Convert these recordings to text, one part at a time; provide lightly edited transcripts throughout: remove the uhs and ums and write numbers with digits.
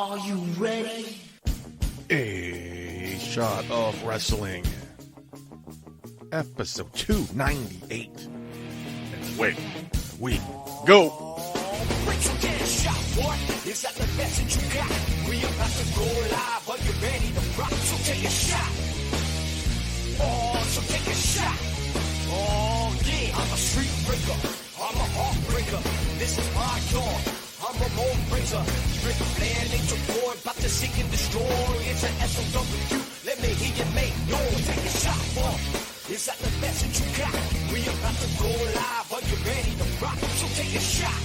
Are you ready? A Shot of Wrestling, episode 298. And away we go. Is that the best that you got? We about to go live. Are you ready to rock? So take a shot. Oh, so take a shot. Oh, yeah. I'm a street breaker. I'm a heartbreaker. This is my yard. I'm a mold raiser. Rick Flair, Nature Boy, about to seek and destroy. It's an SOW. Let me hear you make noise. Take a shot, boy. Is that the best that you got? We about to go live. Are you ready to rock? So take a shot.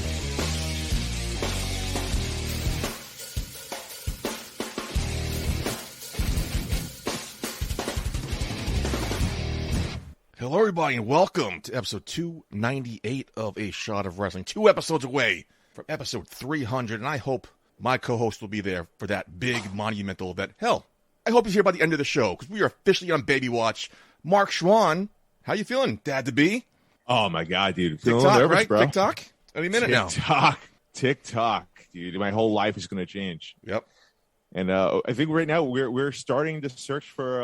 Hello, everybody, and welcome to episode 298 of A Shot of Wrestling. 2 episodes away from episode 300, and I hope my co-host will be there for that big monumental event. Hell, I hope he's here by the end of the show, because we are officially on Baby Watch. Mark Schwann, how you feeling, Dad-to-be? Oh, my God, dude. TikTok, nervous, right? bro. TikTok? Any minute now. TikTok, dude. My whole life is going to change. Yep. And I think right now we're starting to search for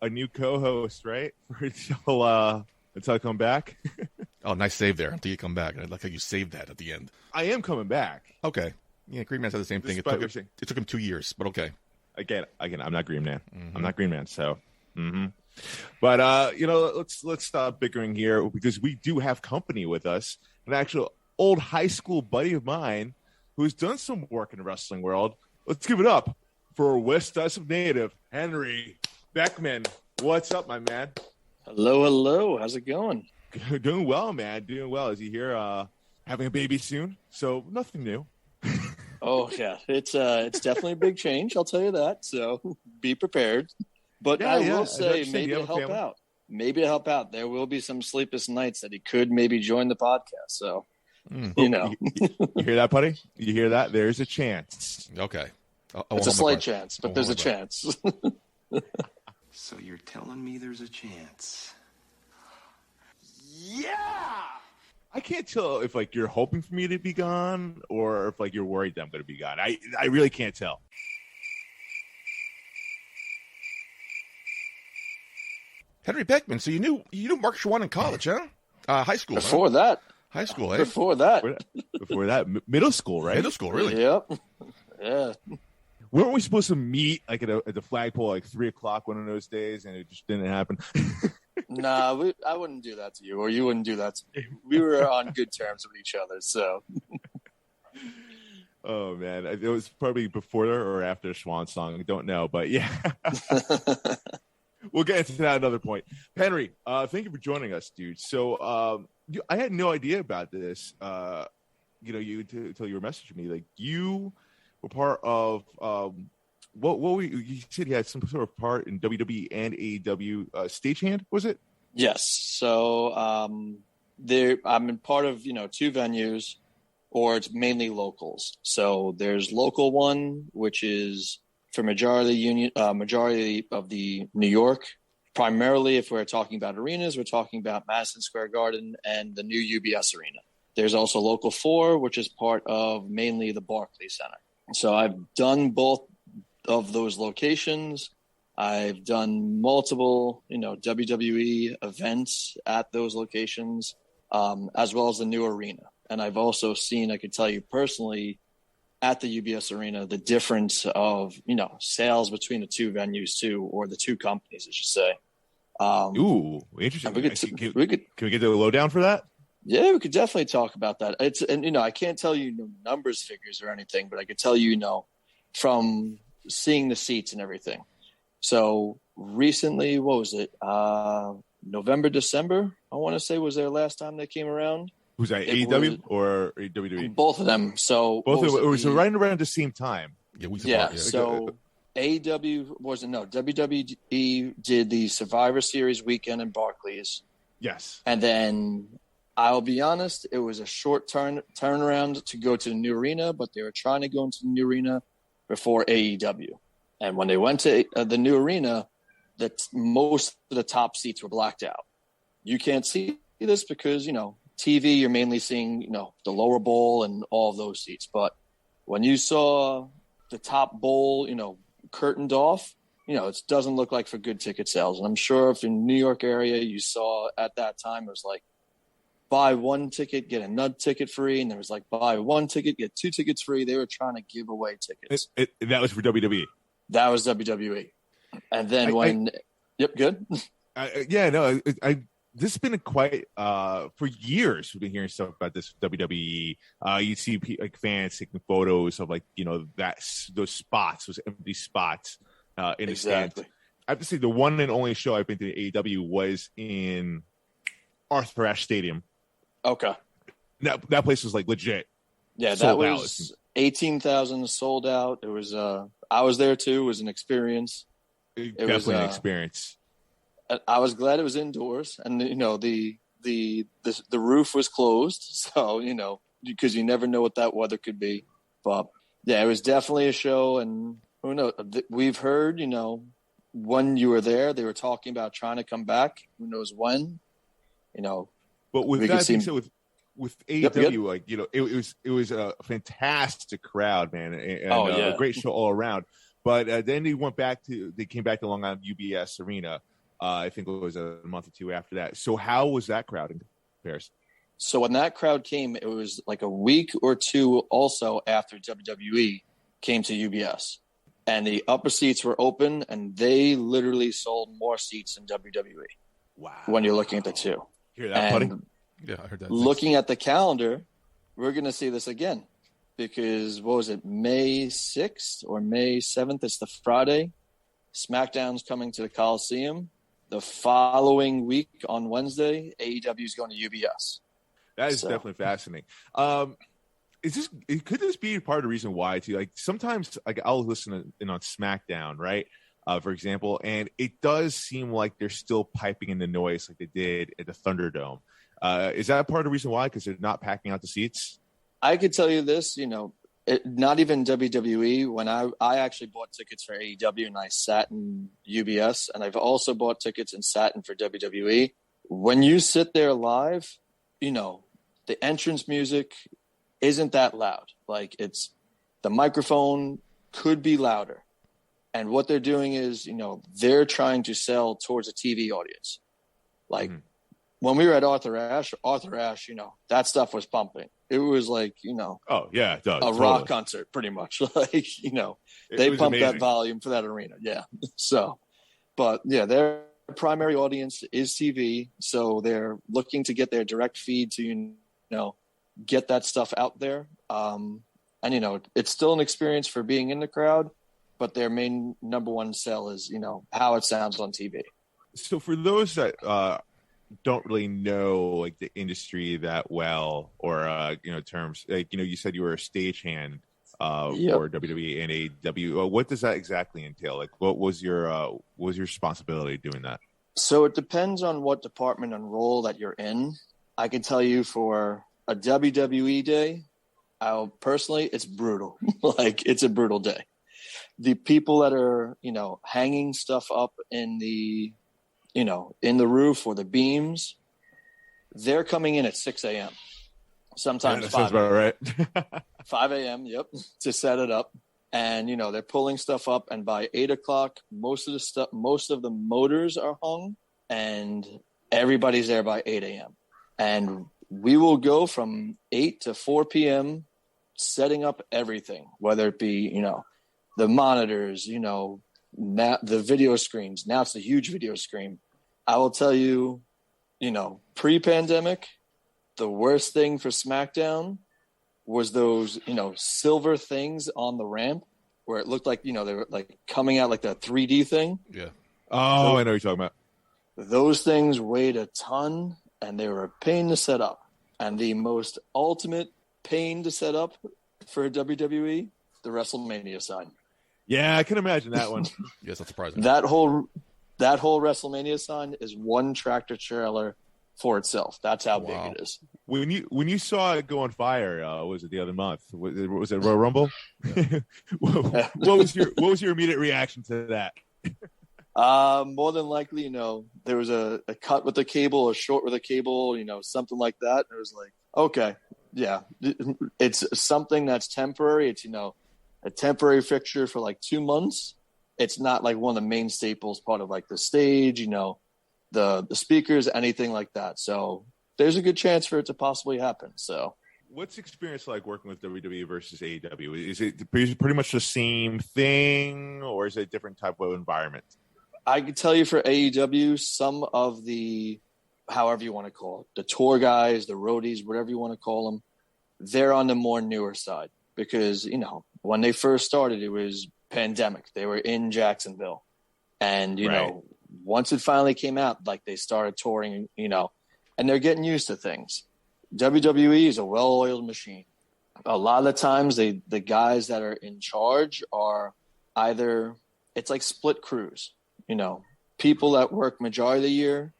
a new co-host, right? Until I come back. Oh, nice save there. Until you come back. I like how you saved that at the end. I am coming back. Okay. Yeah, Green Man said the same thing. It took him 2 years, but okay. Again, I'm not Green Man. Mm-hmm. I'm not Green Man, so. Mm-hmm. But, let's stop bickering here because we do have company with us. An actual old high school buddy of mine who's done some work in the wrestling world. Let's give it up for West Dustin native, Henry Beckman. What's up, my man? Hello. How's it going? Doing well, man. Doing well. Is he here having a baby soon? So nothing new. Oh, yeah. It's definitely a big change, I'll tell you that. So be prepared. But I will say maybe to help out. Maybe to help out. There will be some sleepless nights that he could maybe join the podcast. So, you know. You hear that, buddy? You hear that? There's a chance. Okay. It's a slight chance, but there's a chance. So you're telling me there's a chance? Yeah! I can't tell if you're hoping for me to be gone or if you're worried that I'm going to be gone. I really can't tell. Henry Beckman. So you knew Mark Schwann in college, huh? High school. Before that. High school, eh? Before that, middle school, right? Middle school, really? Yep. Yeah. Weren't we supposed to meet at the flagpole 3:00 one of those days, and it just didn't happen? Nah, I wouldn't do that to you, or you wouldn't do that to me. We were on good terms with each other, so. Oh man, it was probably before or after Swan song. I don't know, but yeah. We'll get into that another point. Henry, thank you for joining us, dude. So I had no idea about this. You until you were messaging me, you were part of you said you had some sort of part in WWE and AEW stagehand, was it? Yes. So I'm in part of 2 venues, or it's mainly locals. So there's local one, which is for majority of the New York. Primarily, if we're talking about arenas, we're talking about Madison Square Garden and the new UBS Arena. There's also Local 4, which is part of mainly the Barclays Center. So I've done both of those locations. I've done multiple, WWE events at those locations, as well as the new arena. And I've also seen, I could tell you personally, at the UBS Arena, the difference of, sales between the 2 venues too, or the 2 companies, I should say. Ooh, interesting. Can we get the lowdown for that? Yeah, we could definitely talk about that. I can't tell you numbers, figures, or anything, but I could tell you, from seeing the seats and everything. So recently, what was it? November, December, I want to say, was their last time they came around. Was that AEW or WWE? Both of them. So both of them. It was right around the same time. So AEW wasn't. No, WWE did the Survivor Series weekend in Barclays. Yes. And then I'll be honest, it was a short turnaround to go to the new arena, but they were trying to go into the new arena before AEW. And when they went to the new arena, most of the top seats were blacked out. You can't see this because, TV, you're mainly seeing, the lower bowl and all of those seats. But when you saw the top bowl, curtained off, it doesn't look like for good ticket sales. And I'm sure if in New York area you saw at that time, it was like buy one ticket, get another ticket free. And there was like buy one ticket, get 2 tickets free. They were trying to give away tickets. That was for WWE. That was WWE. And then yep, good. This has been quite for years. We've been hearing stuff about this WWE. You see like fans taking photos of those spots, those empty spots in the stands. I have to say the one and only show I've been to AEW was in Arthur Ashe Stadium. Okay, that place was like legit. Yeah, that was 18,000 sold out. It was. I was there too. It was an experience. Definitely an experience. I was glad it was indoors, and the roof was closed, so because you never know what that weather could be. But yeah, it was definitely a show, and who knows? We've heard, when you were there, they were talking about trying to come back. Who knows when? But with that being said, with AEW, it was a fantastic crowd, man, and a great show all around. But then they came back to Long Island UBS Arena. I think it was a month or two after that. So how was that crowd in comparison? So when that crowd came, it was like a week or two also after WWE came to UBS. And the upper seats were open, and they literally sold more seats than WWE. Wow. When you're looking at the two. Hear that, buddy? Yeah, I heard that. Looking at the calendar, we're going to see this again. Because, what was it, May 6th or May 7th? It's the Friday. SmackDown's coming to the Coliseum. The following week on Wednesday, AEW is going to UBS. That is definitely fascinating. Could this be part of the reason why too? Like sometimes, like I'll listen in on SmackDown, right? For example, and it does seem like they're still piping in the noise like they did at the Thunderdome. Is that part of the reason why? Because they're not packing out the seats. I could tell you this, not even WWE. When I actually bought tickets for AEW and I sat in UBS, and I've also bought tickets and sat in for WWE. When you sit there live, the entrance music isn't that loud. Like the microphone could be louder. And what they're doing is, they're trying to sell towards a TV audience. Like when we were at Arthur Ashe, that stuff was pumping. It was like, oh yeah, it does, a rock concert pretty much. Like, they pumped amazing. that volume for that arena. Yeah. So, but yeah, their primary audience is TV. So they're looking to get their direct feed to, get that stuff out there. And, it's still an experience for being in the crowd, but their main number one sell is, how it sounds on TV. So for those that, don't really know like the industry that well, or terms like you said you were a stagehand for WWE and AEW. What does that exactly entail? Like, what was your responsibility doing that? So it depends on what department and role that you're in. I can tell you for a WWE day, it's brutal. Like it's a brutal day. The people that are hanging stuff up in the in the roof or the beams, they're coming in at 6 a.m. Sometimes 5 sounds about right. 5 a.m. Yep, to set it up, and they're pulling stuff up. And by 8 o'clock, most of the motors are hung, and everybody's there by 8 a.m. And we will go from 8 to 4 p.m. setting up everything, whether it be the monitors, now the video screens. Now it's a huge video screen. I will tell you, pre-pandemic, the worst thing for SmackDown was those, silver things on the ramp where it looked like, they were like coming out like that 3D thing. Yeah. Oh, I know what you're talking about. Those things weighed a ton and they were a pain to set up. And the most ultimate pain to set up for WWE, the WrestleMania sign. Yeah, I can imagine that one. Yes, that's surprising. That whole WrestleMania sign is one tractor trailer for itself. That's how big it is. When you saw it go on fire, was it the other month? Was it Royal Rumble? Yeah. what was your immediate reaction to that? More than likely, there was a cut with the cable, a short with a cable, something like that. It was like, okay, yeah, it's something that's temporary. It's a temporary fixture for like 2 months. It's not like one of the main staples, part of like the stage, the speakers, anything like that. So there's a good chance for it to possibly happen. So what's the experience like working with WWE versus AEW? Is it pretty much the same thing, or is it a different type of environment? I can tell you for AEW, some of the, however you want to call it, the tour guys, the roadies, whatever you want to call them, they're on the more newer side because, when they first started, it was pandemic. They were in Jacksonville. And, once it finally came out, like they started touring, and they're getting used to things. WWE is a well-oiled machine. A lot of the times, the guys that are in charge are either, it's like split crews. People that work majority of the year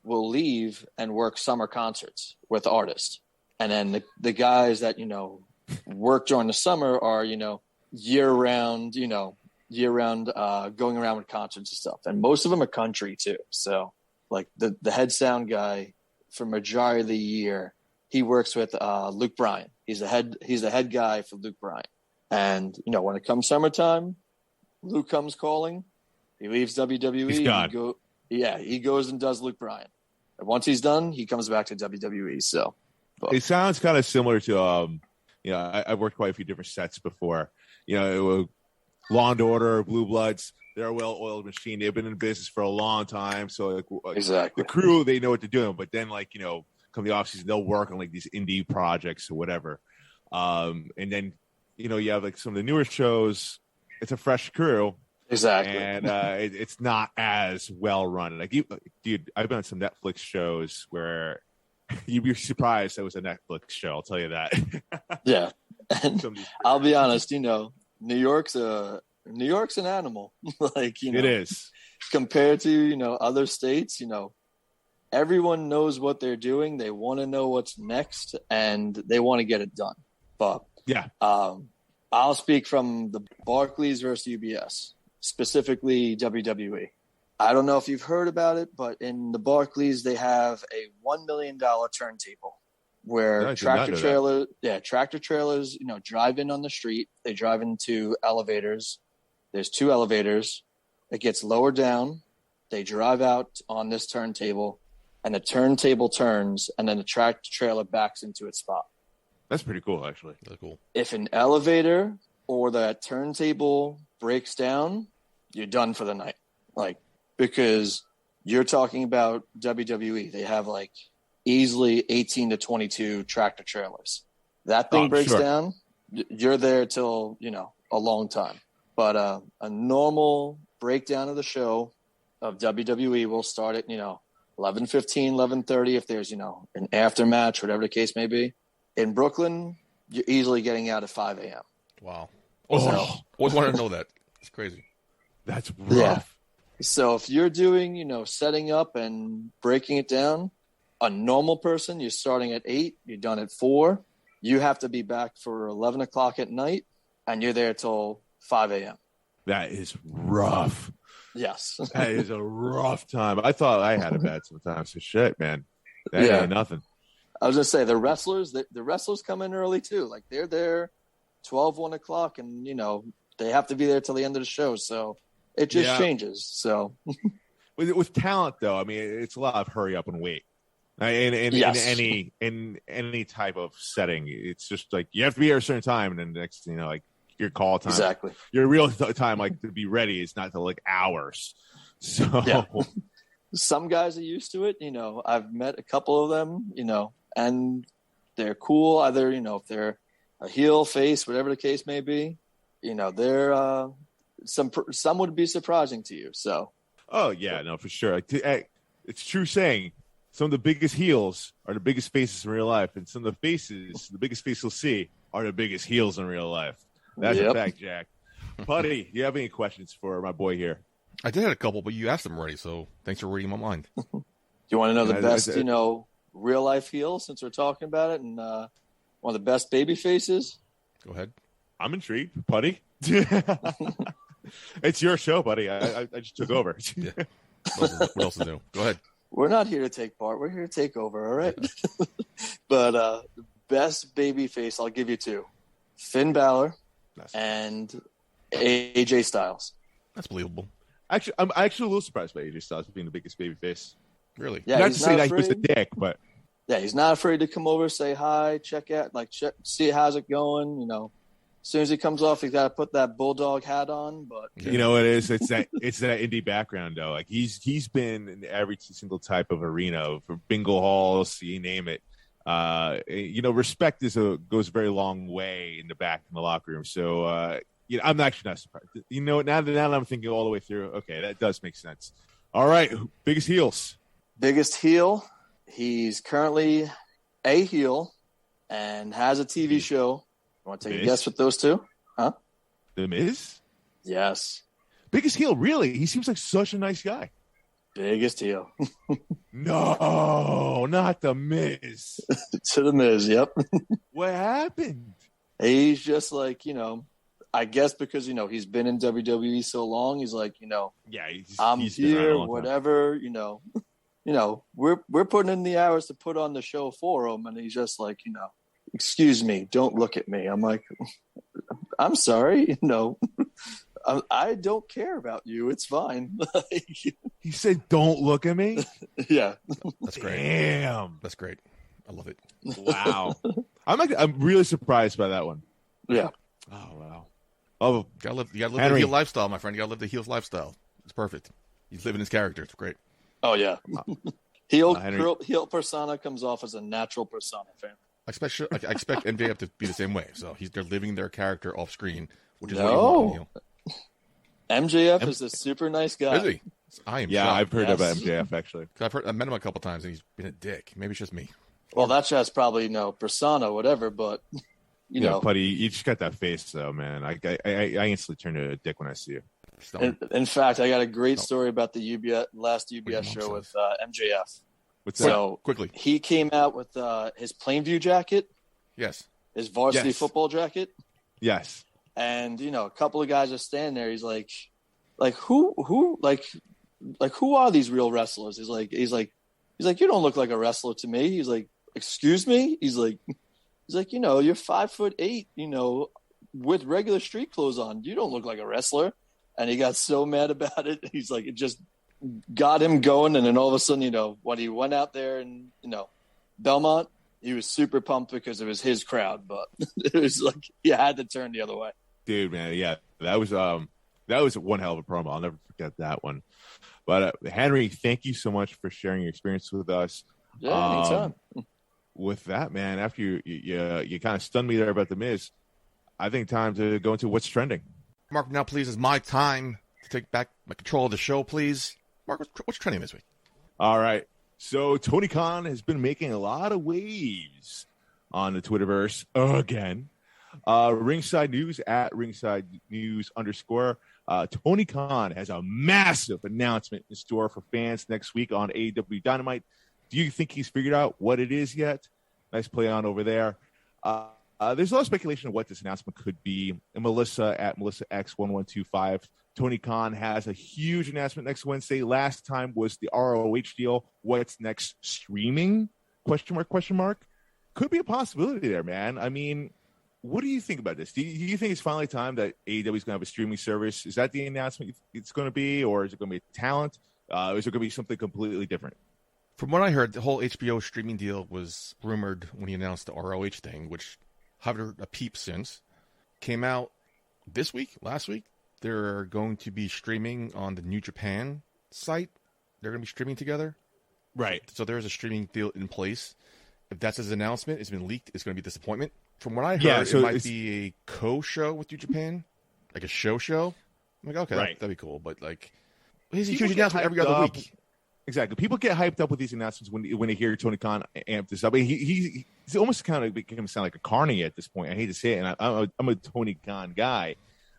will leave and work summer concerts with artists. And then the guys that, work during the summer are, year-round, going around with concerts and stuff. And most of them are country too. So like the head sound guy for majority of the year, he works with Luke Bryan. He's the head guy for Luke Bryan. And, when it comes summertime, Luke comes calling. He leaves WWE. He's gone. He goes and does Luke Bryan. And once he's done, he comes back to WWE. So it sounds kind of similar to, I've worked quite a few different sets before. Law and Order, Blue Bloods, they're a well-oiled machine. They've been in business for a long time. So exactly. The crew, they know what they're doing. But then come the offseason, they'll work on like these indie projects or whatever. And then, you have like some of the newer shows. It's a fresh crew. Exactly. And it's not as well run. Like, dude, I've been on some Netflix shows where you'd be surprised it was a Netflix show. I'll tell you that. Yeah. And I'll be honest, New York's an animal. It is. Compared to, other states, everyone knows what they're doing. They want to know what's next and they want to get it done. But yeah, I'll speak from the Barclays versus UBS, specifically WWE. I don't know if you've heard about it, but in the Barclays, they have a $1 million turntable where tractor trailers, drive in on the street. They drive into elevators. There's 2 elevators. It gets lowered down. They drive out on this turntable, and the turntable turns, and then the tractor trailer backs into its spot. That's pretty cool, actually. That's cool. If an elevator or that turntable breaks down, you're done for the night. Because you're talking about WWE. They have easily 18 to 22 tractor trailers. That thing breaks down, you're there till, a long time. But a normal breakdown of the show of WWE will start at, 11:15, 11:30 if there's, an aftermatch, whatever the case may be. In Brooklyn, you're easily getting out at 5 a.m. Wow. Always wanted to know that. It's crazy. That's rough. Yeah. So if you're doing, setting up and breaking it down, a normal person, you're starting at 8, you're done at 4. You have to be back for 11 o'clock at night, and you're there till 5 a.m. That is rough. Yes. That is a rough time. I thought I had it bad sometimes. So shit, man. That ain't nothing. I was going to say, the wrestlers come in early too. They're there 12, 1 o'clock, and, they have to be there till the end of the show. So it just changes. So with talent, though, I mean, it's a lot of hurry up and wait. In any type of setting, it's just you have to be here at a certain time, and then next, your call time, exactly, your real time, to be ready is not till hours. So some guys are used to it. I've met a couple of them, and they're cool. Either if they're a heel, face, whatever the case may be, they're some would be surprising to you. So, oh yeah, no, for sure. It's true saying. Some of the biggest heels are the biggest faces in real life, and some of the biggest faces you'll see are the biggest heels in real life. That's a fact, Jack. Putty, do you have any questions for my boy here? I did have a couple, but you asked them already, so thanks for reading my mind. Do you want to know the best, real life heel since we're talking about it, and one of the best baby faces? Go ahead. I'm intrigued, Putty. It's your show, buddy. I just took over. Yeah. What else is new? Go ahead. We're not here to take part. We're here to take over, all right? But best baby face, I'll give you 2. Finn Balor. and AJ Styles. That's believable. Actually, I'm actually a little surprised by AJ Styles being the biggest babyface. Really? Yeah, Not to say that he was a dick, but yeah, he's not afraid to come over, say hi, check out, see how's it going. As soon as he comes off, he's got to put that bulldog hat on. But you know what it is? It's that indie background though. Like he's been in every single type of arena, for bingo halls, you name it. Respect goes a very long way in the locker room. So I'm actually not surprised. Now that I'm thinking all the way through, okay, that does make sense. All right, biggest heels. Biggest heel. He's currently a heel and has a TV show. You want to take a guess with those two? Huh? The Miz? Yes. Biggest heel, really? He seems like such a nice guy. Biggest heel. No, not the Miz. To the Miz, yep. What happened? He's just like, I guess because, he's been in WWE so long, he's like, I'm here, whatever, we're putting in the hours to put on the show for him. And he's just like, excuse me, don't look at me. I'm like, I'm sorry, I don't care about you. It's fine. He said, don't look at me? Yeah. That's great. Damn. That's great. I love it. Wow. I'm really surprised by that one. Yeah. Oh, wow. Oh, you gotta live the heel lifestyle, my friend. You gotta live the heel's lifestyle. It's perfect. He's living his character. It's great. Oh, yeah. Heel persona comes off as a natural persona, fam. I expect MJF to be the same way. So they're living their character off screen, which is MJF is a super nice guy. Is he? I am. Yeah, shocked. I've heard about MJF actually. I met him a couple times and he's been a dick. Maybe it's just me. Well, that's just probably persona, whatever. But buddy, you just got that face though, man. I instantly turn to a dick when I see you. In fact, I got a great story about the last UBS show with MJF. What's that? So quickly, he came out with his Plainview jacket. Yes. His varsity football jacket. Yes. And a couple of guys are standing there. He's like who are these real wrestlers? He's like you don't look like a wrestler to me. He's like, excuse me. He's like you're 5'8", with regular street clothes on. You don't look like a wrestler. And he got so mad about it. He's like, it just got him going. And then all of a sudden, when he went out there and, Belmont, he was super pumped because it was his crowd. But it was like, he had to turn the other way. Dude, man. Yeah, that was one hell of a promo. I'll never forget that one. But Henry, thank you so much for sharing your experience with us. Yeah, anytime. With that, man, after you kind of stunned me there about the Miz, I think time to go into what's trending. Mark, now please, is my time to take back my control of the show, please. Mark, what's trending this week? All right. So Tony Khan has been making a lot of waves on the Twitterverse again. Ringside News at Ringside News _. Tony Khan has a massive announcement in store for fans next week on AEW Dynamite. Do you think he's figured out what it is yet? Nice play on over there. There's a lot of speculation of what this announcement could be. And Melissa at MelissaX1125. Tony Khan has a huge announcement next Wednesday. Last time was the ROH deal. What's next? Streaming? Question mark. Could be a possibility there, man. I mean, what do you think about this? Do you think it's finally time that AEW is going to have a streaming service? Is that the announcement it's going to be, or is it going to be a talent? Is it going to be something completely different? From what I heard, the whole HBO streaming deal was rumored when he announced the ROH thing, which haven't a peep since. Came out last week. They're going to be streaming on the New Japan site. They're going to be streaming together. Right. So there's a streaming deal in place. If that's his announcement, it's been leaked, it's going to be a disappointment. From what I heard, it might be a co-show with New Japan, like a show. I'm like, okay, right. that'd be cool. But like, he's a huge announcement every other week. Exactly. People get hyped up with these announcements when they hear Tony Khan amp this up. I mean, he's almost kind of became sound like a carny at this point. I hate to say it, and I'm a Tony Khan guy.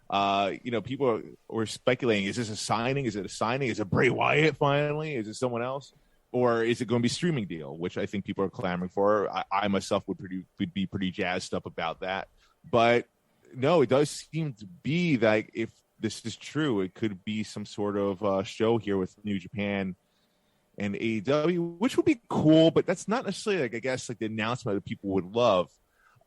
People were speculating: is this a signing? Is it a signing? Is it Bray Wyatt finally? Is it someone else? Or is it going to be a streaming deal, which I think people are clamoring for? I myself would be pretty jazzed up about that. But no, it does seem to be that if this is true, it could be some sort of show here with New Japan and AEW, which would be cool, but that's not necessarily, the announcement that people would love.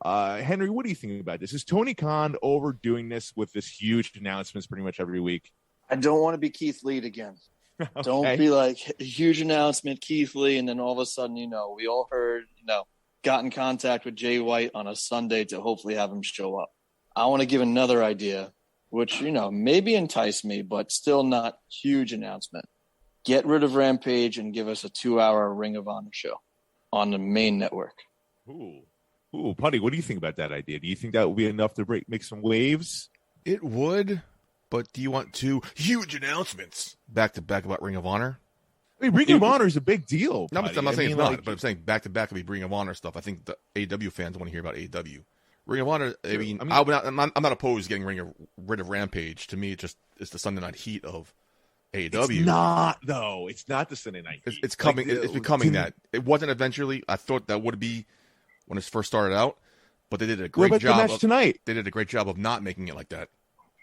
Henry, what do you think about this? Is Tony Khan overdoing this with this huge announcements pretty much every week? I don't want to be Keith Lee again. Okay. Don't be like a huge announcement, Keith Lee, and then all of a sudden, we all heard, got in contact with Jay White on a Sunday to hopefully have him show up. I want to give another idea, which, maybe entice me, but still not huge announcement. Get rid of Rampage and give us a 2-hour Ring of Honor show on the main network. Ooh, Putty, what do you think about that idea? Do you think that would be enough to make some waves? It would, but do you want 2 huge announcements back-to-back about Ring of Honor? I mean, Ring of Honor is a big deal. No, I'm not saying it's not, but I'm saying back-to-back will be Ring of Honor stuff. I think the AEW fans want to hear about AEW. Ring of Honor, I'm not opposed to getting rid of Rampage. To me, it's the Sunday Night Heat of AEW. It's not, though. It's not the Sunday Night Heat. It's coming. It's becoming that. It wasn't eventually. I thought that would be when it first started out, but they did a great job. The match tonight? They did a great job of not making it like that.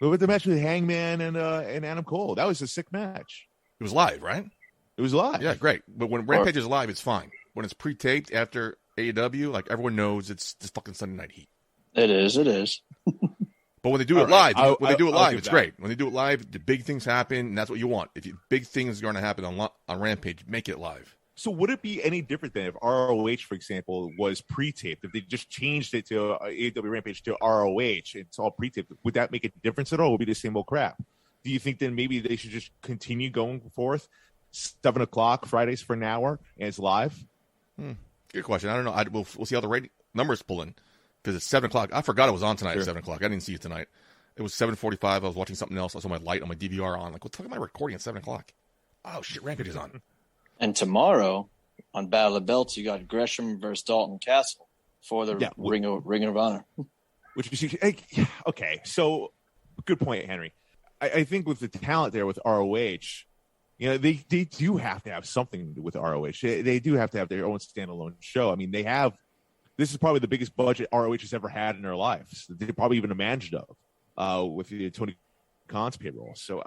What about the match with Hangman and Adam Cole? That was a sick match. It was live, right? It was live. Yeah, great. But when Rampage is live, it's fine. When it's pre-taped after AEW, like everyone knows it's just fucking Sunday Night Heat. It is. But when they do it live, it's great. When they do it live, the big things happen, and that's what you want. If big things are going to happen on Rampage, make it live. So would it be any different than if ROH, for example, was pre-taped? If they just changed it to AEW Rampage to ROH, it's all pre-taped. Would that make a difference at all? It would be the same old crap. Do you think then maybe they should just continue going forth? 7 o'clock Fridays for an hour, and it's live? Good question. I don't know. We'll see how the numbers pull in. Because it's 7 o'clock. I forgot it was on tonight at 7 o'clock. I didn't see it tonight. It was 7:45. I was watching something else. I saw my light on my DVR on. Like, what the fuck am I recording at 7 o'clock? Oh, shit, Rampage is on. And tomorrow, on Battle of the Belts, you got Gresham versus Dalton Castle for the Ring of Honor. Which is okay. So, good point, Henry. I think with the talent there with ROH, they do have to have something to do with ROH. They do have to have their own standalone show. I mean, they have. This is probably the biggest budget ROH has ever had in their lives. They probably even imagined of with the Tony Khan's payroll. So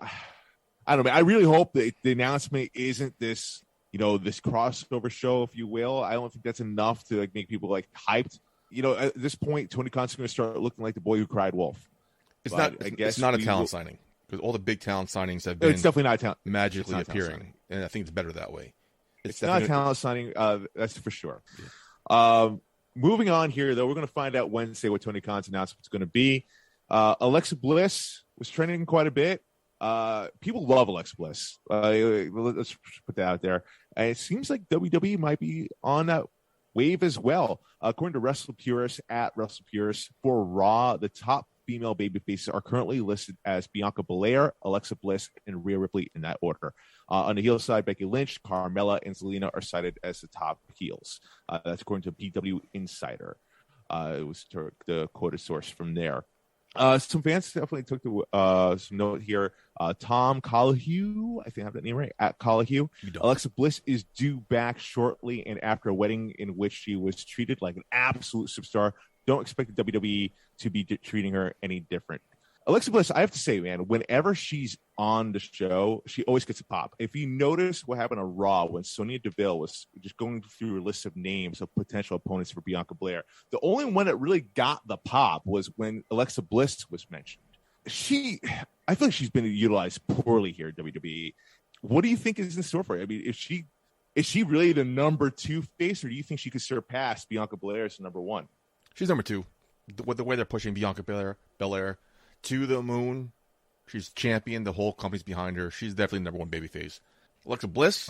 I don't know. I really hope that the announcement isn't this, this crossover show, if you will. I don't think that's enough to make people hyped. At this point, Tony Khan's going to start looking like the boy who cried wolf. It's not a talent signing because all the big talent signings have been. It's definitely not a talent. Magically appearing, and I think it's better that way. It's not a talent signing. That's for sure. Yeah. Moving on here, though, we're going to find out Wednesday what Tony Khan's announcement is going to be. Alexa Bliss was trending quite a bit. People love Alexa Bliss. Let's put that out there. And it seems like WWE might be on that wave as well. According to WrestlePurist at WrestlePurist, for Raw, the top female babyfaces are currently listed as Bianca Belair, Alexa Bliss, and Rhea Ripley in that order. On the heel side, Becky Lynch, Carmella, and Zelina are cited as the top heels. That's according to PW Insider. It was the quoted source from there. Some fans definitely took some note here. Tom Collahue, I think I have that name right, at Collahue. Alexa Bliss is due back shortly, and after a wedding in which she was treated like an absolute superstar, don't expect the WWE to be treating her any different. Alexa Bliss, I have to say, man, whenever she's on the show, she always gets a pop. If you notice what happened on Raw when Sonya Deville was just going through a list of names of potential opponents for Bianca Belair, the only one that really got the pop was when Alexa Bliss was mentioned. I feel like she's been utilized poorly here at WWE. What do you think is in store for her? I mean, is she really the number 2 face, or do you think she could surpass Bianca Belair as number 1? She's number 2. With the way they're pushing Bianca Belair to the moon, she's champion. The whole company's behind her. She's definitely number 1 babyface. Alexa Bliss,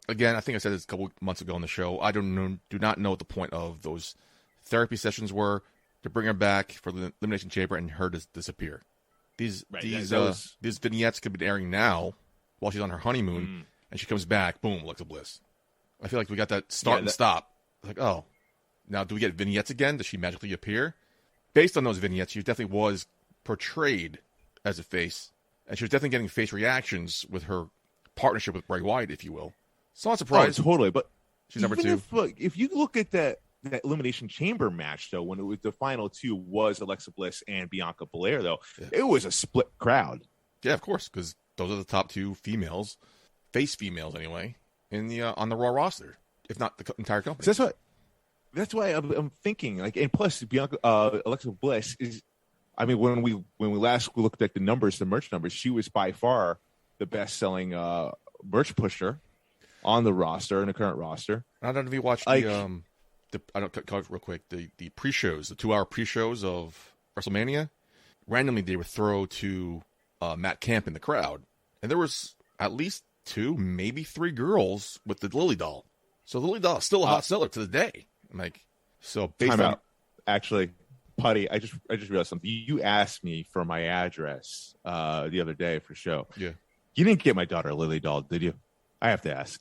again, I think I said this a couple months ago on the show. I do not know what the point of those therapy sessions were to bring her back for the Elimination Chamber and her to disappear. These vignettes could be airing now while she's on her honeymoon, and she comes back. Boom, Alexa Bliss. I feel like we got that start and stop. Like, oh, now do we get vignettes again? Does she magically appear? Based on those vignettes, she definitely was portrayed as a face, and she was definitely getting face reactions with her partnership with Bray Wyatt, if you will. So I'm not surprised. Oh, totally, but she's number 2. If you look at that Elimination Chamber match, though, when it was the final 2 was Alexa Bliss and Bianca Belair, though, it was a split crowd. Yeah, of course, because those are the top 2 females, face females anyway, in the on the Raw roster, if not the entire company. So That's why I'm thinking like, and plus Bianca, Alexa Bliss is. I mean, when we last looked at the numbers, the merch numbers, she was by far the best-selling merch pusher on the roster, in the current roster. I don't know if you watched I don't call it real quick. The pre-shows, the 2-hour pre-shows of WrestleMania. Randomly, they would throw to Matt Camp in the crowd, and there was at least 2, maybe 3 girls with the Lily doll. So the Lily doll is still a hot seller to the day. I'm like, so time out. Actually, Putty, I just realized something. You asked me for my address the other day for show. Yeah. You didn't get my daughter a Lily doll, did you? I have to ask.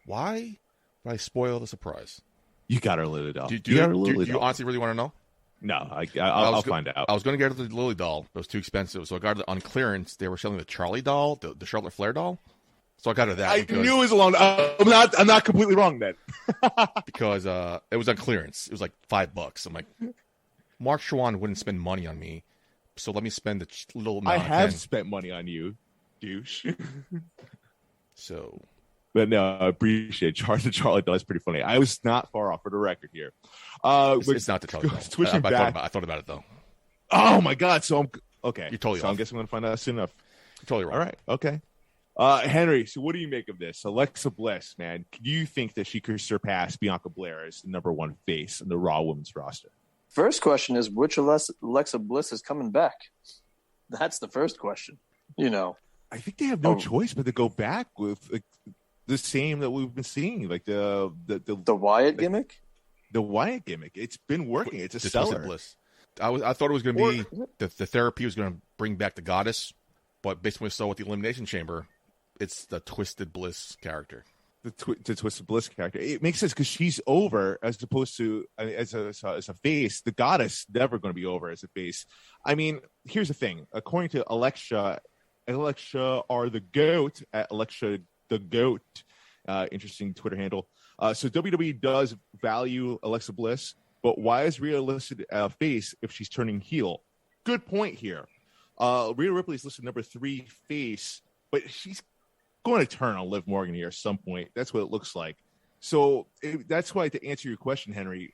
Why would I spoil the surprise? You got her a Lily doll. Do you honestly really want to know? No, I'll find out. I was going to get her the Lily doll, but it was too expensive. So I got it on clearance. They were selling the Charlie doll, the Charlotte Flair doll. So I got her that. I knew it was along. I'm not completely wrong then. Because it was on clearance. It was like $5. I'm like, Mark Schwann wouldn't spend money on me, so let me spend the little amount. I have spent money on you, douche. So, but no, I appreciate the Charlie doll. It's pretty funny. I was not far off for the record here. It's not the Charlie doll. Switching back. I thought about it though. Oh my God! So I'm okay. You're totally. So I'm guessing I'm going to find out soon enough. You're totally wrong. All right. Okay. Henry, so what do you make of this? Alexa Bliss, man, do you think that she could surpass Bianca Belair as the number 1 face in the Raw women's roster? First question is, which Alexa Bliss is coming back? That's the first question. I think they have no choice but to go back with the same that we've been seeing, like the Wyatt gimmick. The Wyatt gimmick. It's been working. It's a seller. Bliss. I thought it was going to be the therapy was going to bring back the goddess, but based on what we saw with the Elimination Chamber, it's the Twisted Bliss character. The Twisted Bliss character. It makes sense because she's over as opposed to as a face. The goddess never going to be over as a face. I mean, here's the thing. According to Alexa are the GOAT at Alexa the GOAT. Interesting Twitter handle. So WWE does value Alexa Bliss, but why is Rhea listed face if she's turning heel? Good point here. Rhea Ripley is listed number 3 face, but she's going to turn on Liv Morgan here at some point. That's what it looks like. So that's why, to answer your question, Henry,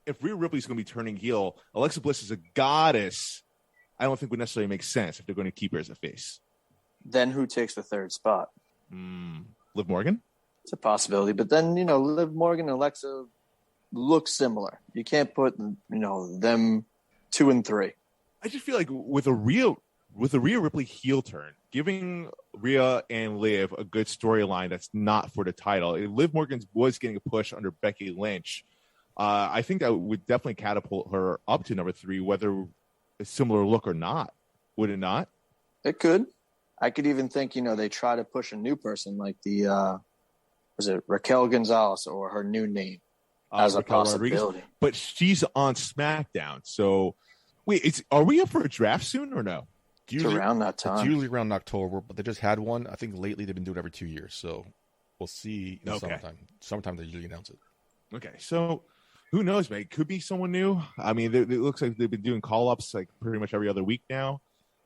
if Rhea Ripley is going to be turning heel, Alexa Bliss is a goddess. I don't think would necessarily make sense if they're going to keep her as a face. Then who takes the 3rd spot? Liv Morgan? It's a possibility, but then Liv Morgan and Alexa look similar. You can't put them 2 and 3. I just feel like with a Rhea Ripley heel turn, giving Rhea and Liv a good storyline that's not for the title. Liv Morgan was getting a push under Becky Lynch. I think that would definitely catapult her up to number 3, whether a similar look or not. Would it not? It could. I could even think, they try to push a new person like was it Raquel Gonzalez or her new name as a possibility. Rodriguez. But she's on SmackDown. So, wait, are we up for a draft soon or no? It's around that time. It's usually around October, but they just had one. I think lately they've been doing it every 2 years. So we'll see in the summertime. Summertime, they usually announce it. Okay, so who knows, man? It could be someone new. I mean, it looks like they've been doing call-ups like pretty much every other week now.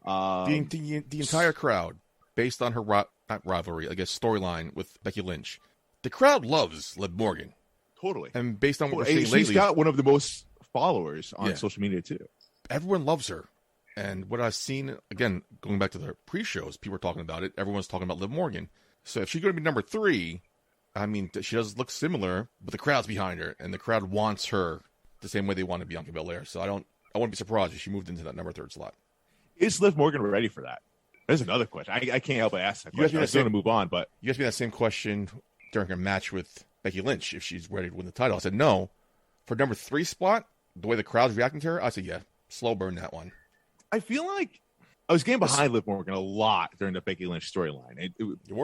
The entire crowd, based on her rivalry, I guess, storyline with Becky Lynch, the crowd loves Liv Morgan. Totally. And based on what we're seeing lately, she's got one of the most followers on social media, too. Everyone loves her. And what I've seen, again, going back to the pre-shows, people are talking about it. Everyone's talking about Liv Morgan. So if she's going to be number 3, I mean, she does look similar, but the crowd's behind her, and the crowd wants her the same way they wanted Bianca Belair. So I wouldn't be surprised if she moved into that number 3 slot. Is Liv Morgan ready for that? There's another question. I can't help but ask that question. I was going to move on, but you asked me that same question during her match with Becky Lynch, if she's ready to win the title. I said no. For number 3 spot, the way the crowd's reacting to her, I said yeah, slow burn that one. I feel like I was getting behind Liv Morgan a lot during the Becky Lynch storyline.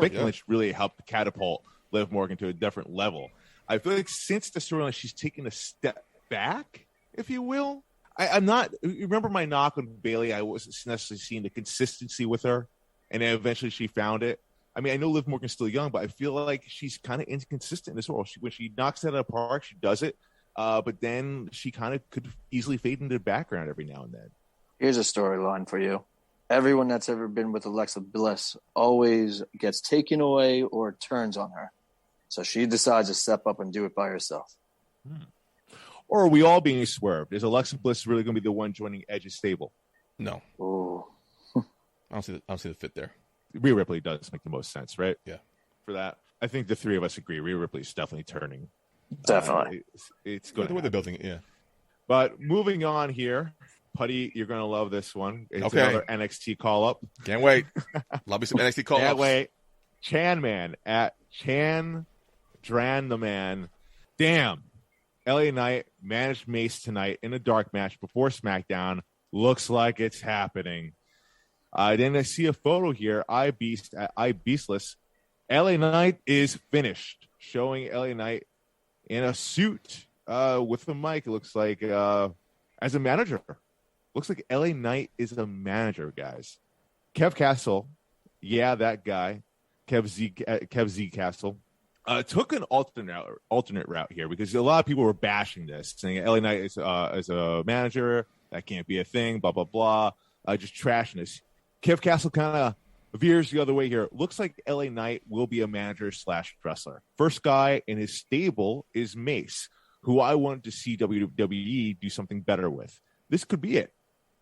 Becky Lynch really helped catapult Liv Morgan to a different level. I feel like since the storyline, she's taken a step back, if you will. I'm not. Remember my knock on Bayley? I wasn't necessarily seeing the consistency with her, and then eventually she found it. I mean, I know Liv Morgan's still young, but I feel like she's kind of inconsistent in this role. When she knocks it out of the park, she does it, but then she kind of could easily fade into the background every now and then. Here's a storyline for you. Everyone that's ever been with Alexa Bliss always gets taken away or turns on her. So she decides to step up and do it by herself. Or are we all being swerved? Is Alexa Bliss really going to be the one joining Edge's stable? No. Oh. I don't see the fit there. Rhea Ripley does make the most sense, right? Yeah. For that, I think the three of us agree. Rhea Ripley is definitely turning. Definitely. It's good. The way they're building it, yeah. But moving on here, Putty, you're going to love this one. It's Okay. another NXT call-up. Can't wait. Love me some NXT call-ups. Can't wait. Chan Man at Chan Dran the Man. Damn. LA Knight managed Mace tonight in a dark match before SmackDown. Looks like it's happening. Then I see a photo here. Beastless. LA Knight is finished. Showing LA Knight in a suit with the mic. It looks like as a manager. Looks like LA Knight is a manager, guys. Kev Castle. Yeah, that guy. Kev Z Castle. Took an alternate route here because a lot of people were bashing this, saying LA Knight is a manager. That can't be a thing, blah, blah, blah. Just trashing this. Kev Castle kind of veers the other way here. Looks like LA Knight will be a manager / wrestler. First guy in his stable is Mace, who I wanted to see WWE do something better with. This could be it.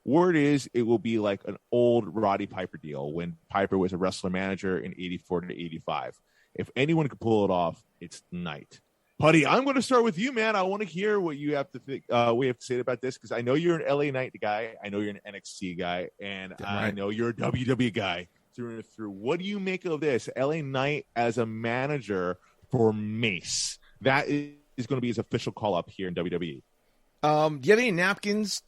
Word is it will be like an old Roddy Piper deal when Piper was a wrestler manager in 84 to 85. If anyone could pull it off, it's Knight. Putty, I'm going to start with you, man. I want to hear what you have to think. What you have to say about this because I know you're an LA Knight guy. I know you're an NXT guy, and I know you're a WWE guy through and through. What do you make of this? LA Knight as a manager for Mace. That is going to be his official call up here in WWE. Do you have any napkins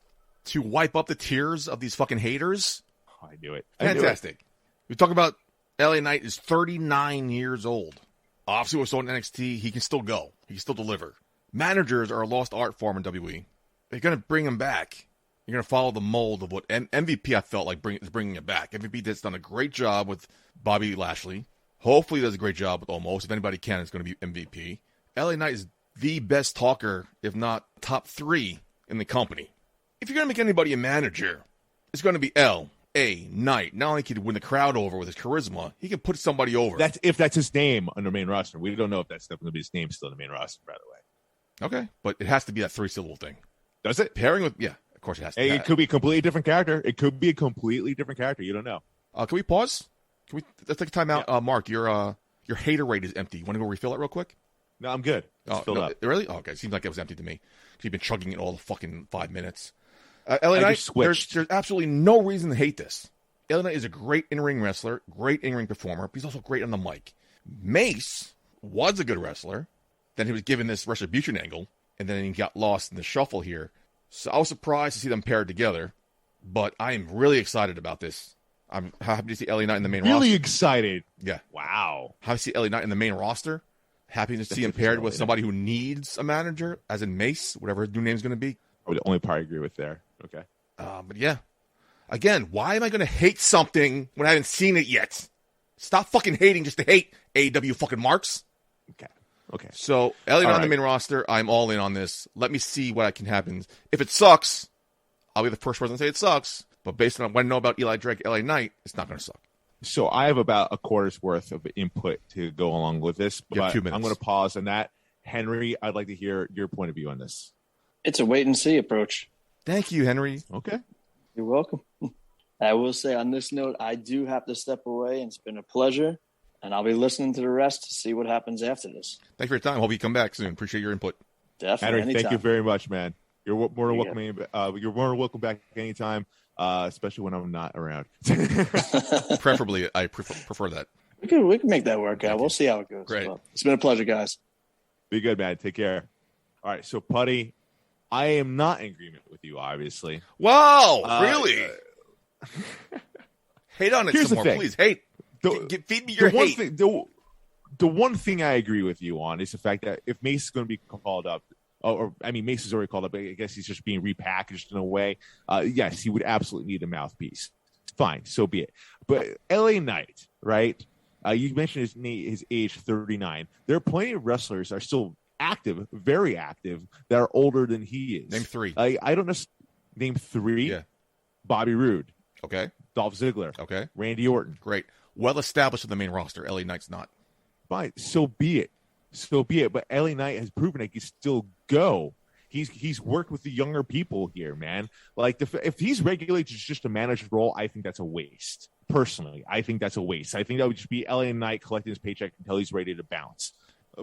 to wipe up the tears of these fucking haters? Oh, I knew it. Fantastic. We talk about LA Knight is 39 years old. Obviously, with someone in NXT, he can still go. He can still deliver. Managers are a lost art form in WWE. They're going to bring him back. You're going to follow the mold of what MVP, I felt like, is bringing it back. MVP has done a great job with Bobby Lashley. Hopefully, he does a great job with Omos. If anybody can, it's going to be MVP. LA Knight is the best talker, if not top 3 in the company. If you're going to make anybody a manager, it's going to be L.A. Knight. Not only can he win the crowd over with his charisma, he can put somebody over. If that's his name on the main roster. We don't know if that's definitely going to be his name still on the main roster, by the way. Okay, but it has to be that 3-syllable thing. Does it? Pairing with, yeah, of course it has to. It could be a completely different character. It could be a completely different character. You don't know. Can we pause? Let's take a time out. Yeah. Mark, your hater rate is empty. Want to go refill it real quick? No, I'm good. It's filled up. Really? Oh, okay. It seems like it was empty to me. You've been chugging it all the fucking 5 minutes. LA Knight, there's absolutely no reason to hate this. LA Knight is a great in-ring wrestler, great in-ring performer, but he's also great on the mic. Mace was a good wrestler. Then he was given this retribution angle, and then he got lost in the shuffle here. So I was surprised to see them paired together, but I am really excited about this. I'm happy to see LA Knight in the main roster. Really excited. Yeah. Wow. Happy to see LA Knight in the main roster. Happy to see him paired with somebody who needs a manager, as in Mace, whatever his new name's going to be. The only part I agree with there. Okay. But yeah. Again, why am I going to hate something when I haven't seen it yet? Stop fucking hating just to hate AEW fucking marks. Okay. So, LA Knight on the main roster, I'm all in on this. Let me see what can happen. If it sucks, I'll be the first person to say it sucks. But based on what I know about Eli Drake, LA Knight, it's not going to suck. So I have about a quarter's worth of input to go along with this. You have 2 minutes. I'm going to pause on that. Henry, I'd like to hear your point of view on this. It's a wait-and-see approach. Thank you, Henry. Okay. You're welcome. I will say on this note, I do have to step away, and it's been a pleasure. And I'll be listening to the rest to see what happens after this. Thanks for your time. Hope you come back soon. Appreciate your input. Definitely. Henry, thank you very much, man. You're more than welcome. You're more than welcome back anytime, especially when I'm not around. Preferably, I prefer that. We can make that work out. We'll see how it goes. Great. Well, it's been a pleasure, guys. Be good, man. Take care. All right, so Putty, I am not in agreement with you, obviously. Wow, really? Hate on it some more, please. Hate. Feed me your hate. The one thing I agree with you on is the fact that if Mace is going to be called up, Mace is already called up, but I guess he's just being repackaged in a way. Yes, he would absolutely need a mouthpiece. Fine, so be it. But LA Knight, right? You mentioned his age 39. There are plenty of wrestlers that are still active, very active, that are older than he is. Name 3. I don't know. Name 3? Yeah. Bobby Roode. Okay. Dolph Ziggler. Okay. Randy Orton. Great. Well established in the main roster. LA Knight's not. Fine. So be it. But LA Knight has proven that he's still go. He's worked with the younger people here, man. Like if he's regulated just a manager role, I think that's a waste. Personally, I think that's a waste. I think that would just be LA Knight collecting his paycheck until he's ready to bounce.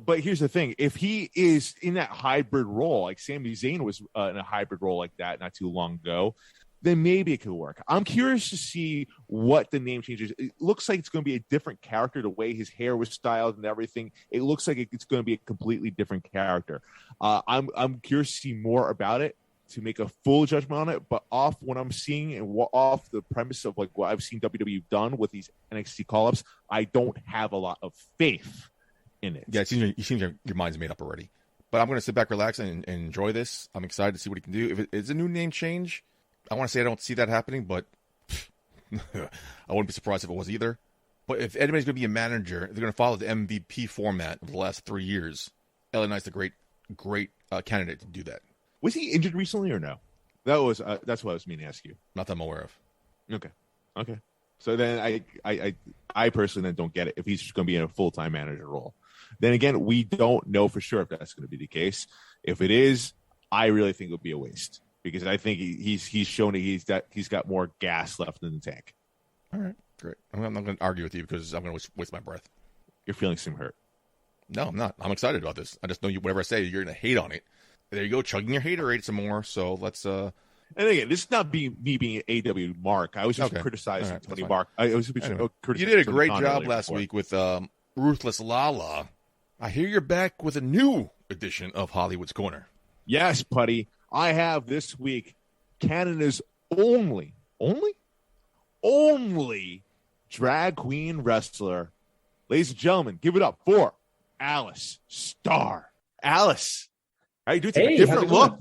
But here's the thing: if he is in that hybrid role, like Sami Zayn was in a hybrid role like that not too long ago, then maybe it could work. I'm curious to see what the name changes. It looks like it's going to be a different character, the way his hair was styled and everything. It looks like it's going to be a completely different character. I'm curious to see more about it to make a full judgment on it. But off what I'm seeing and off the premise of like what I've seen WWE done with these NXT call-ups, I don't have a lot of faith in it. Yeah, it seems your mind's made up already. But I'm going to sit back, relax, and enjoy this. I'm excited to see what he can do. If it's a new name change, I want to say I don't see that happening, but I wouldn't be surprised if it was either. But if anybody's going to be a manager, they're going to follow the MVP format of the last 3 years. LA Knight's a great candidate to do that. Was he injured recently or no? That's what I was meaning to ask you. Not that I'm aware of. Okay. So then I personally then don't get it if he's just going to be in a full-time manager role. Then again, we don't know for sure if that's going to be the case. If it is, I really think it would be a waste because I think he's shown that he's got more gas left in the tank. All right, great. I'm not going to argue with you because I'm going to waste my breath. Your feelings seem hurt. No, I'm not. I'm excited about this. I just know whatever I say, you're going to hate on it. There you go, chugging your haterade some more. So let's. And again, this is not me being an AW Mark. I was just criticizing Tony Mark. I was criticizing. You did a great job last week with Ruthless Lala. I hear you're back with a new edition of Hollywood's Corner. Yes, buddy. I have this week Canada's only drag queen wrestler. Ladies and gentlemen, give it up for Alice Starr. Alice, how you doing? Hey, a different look.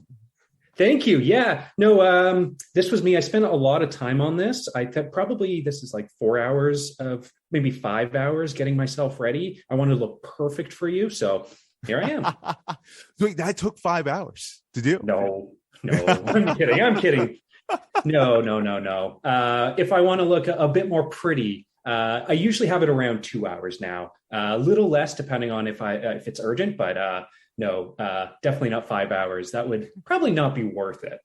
Thank you. Yeah. No, this was me. I spent a lot of time on this. I thought probably this is like 4 hours of maybe 5 hours getting myself ready. I wanted to look perfect for you. So here I am. Wait, that took 5 hours to do? No, I'm kidding. No. If I want to look a bit more pretty, I usually have it around 2 hours now. A little less depending on if it's urgent, but no, definitely not 5 hours. That would probably not be worth it.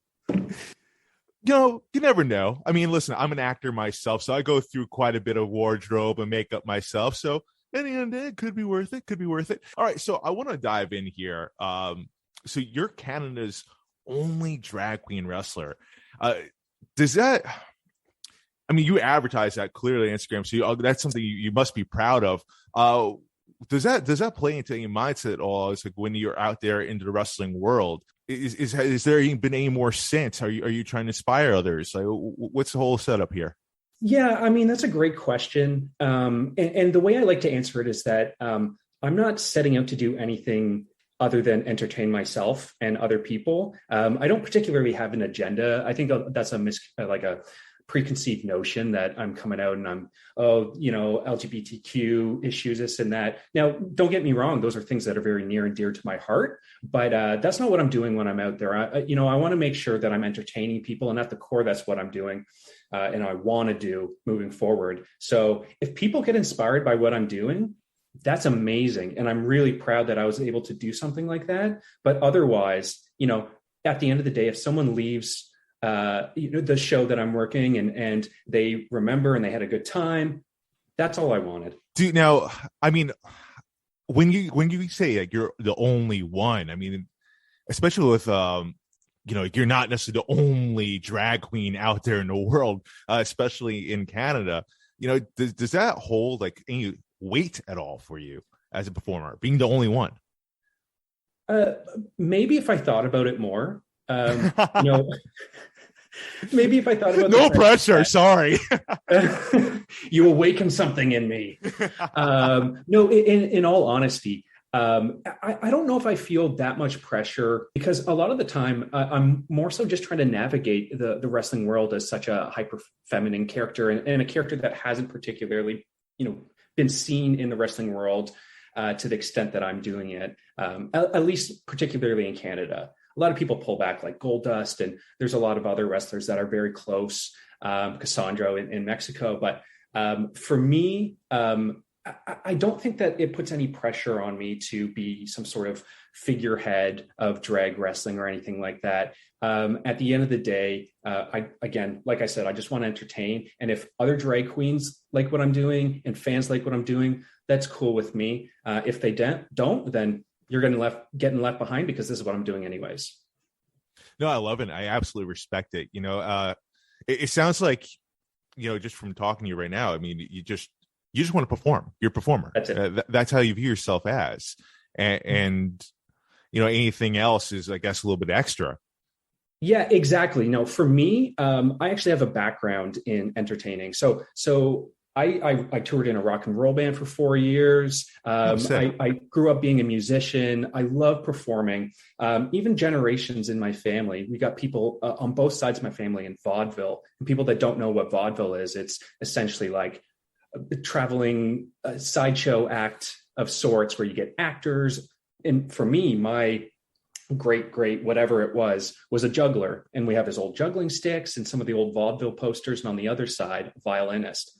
You never know. I mean, listen, I'm an actor myself, so I go through quite a bit of wardrobe and makeup myself. So at the end of the day, it could be worth it. All right, so I want to dive in here. So you're Canada's only drag queen wrestler. Does that... I mean, you advertise that clearly on Instagram, so that's something you must be proud of. Does that play into your mindset at all? It's like when you're out there into the wrestling world, is there been any more sense? Are you trying to inspire others? Like, what's the whole setup here? Yeah, I mean, that's a great question. And the way I like to answer it is that I'm not setting out to do anything other than entertain myself and other people. I don't particularly have an agenda. I think that's a preconceived notion that I'm coming out and I'm, LGBTQ issues, this and that. Now, don't get me wrong. Those are things that are very near and dear to my heart, but that's not what I'm doing when I'm out there. I want to make sure that I'm entertaining people, and at the core, that's what I'm doing. And I want to do moving forward. So if people get inspired by what I'm doing, that's amazing. And I'm really proud that I was able to do something like that. But otherwise, at the end of the day, if someone leaves the show that I'm working and they remember and they had a good time, that's all I wanted. Dude, now, I mean, when you say like you're the only one, I mean, especially with you're not necessarily the only drag queen out there in the world, especially in Canada. Does that hold like any weight at all for you as a performer, being the only one? Maybe if I thought about it more. Maybe if I thought about no pressure, sorry. You awakened something in me. No, in all honesty, I don't know if I feel that much pressure, because a lot of the time I'm more so just trying to navigate the wrestling world as such a hyper feminine character and a character that hasn't particularly been seen in the wrestling world to the extent that I'm doing it, at least particularly in Canada. A lot of people pull back like Goldust, and there's a lot of other wrestlers that are very close, Cassandra in Mexico. But for me, I don't think that it puts any pressure on me to be some sort of figurehead of drag wrestling or anything like that. At the end of the day, like I said, I just want to entertain. And if other drag queens like what I'm doing and fans like what I'm doing, that's cool with me. If they don't, then you're getting left behind, because this is what I'm doing anyways. No, I love it. I absolutely respect it. It sounds like, just from talking to you right now, I mean, you just want to perform. You're a performer. That's it. That's how you view yourself as. And anything else is, I guess, a little bit extra. Yeah, exactly. No, for me, I actually have a background in entertaining. So I toured in a rock and roll band for 4 years. I grew up being a musician. I love performing. Even generations in my family, we got people on both sides of my family in vaudeville. And people that don't know what vaudeville is, it's essentially like a traveling sideshow act of sorts where you get actors. And for me, my great whatever it was a juggler. And we have his old juggling sticks and some of the old vaudeville posters. And on the other side, a violinist.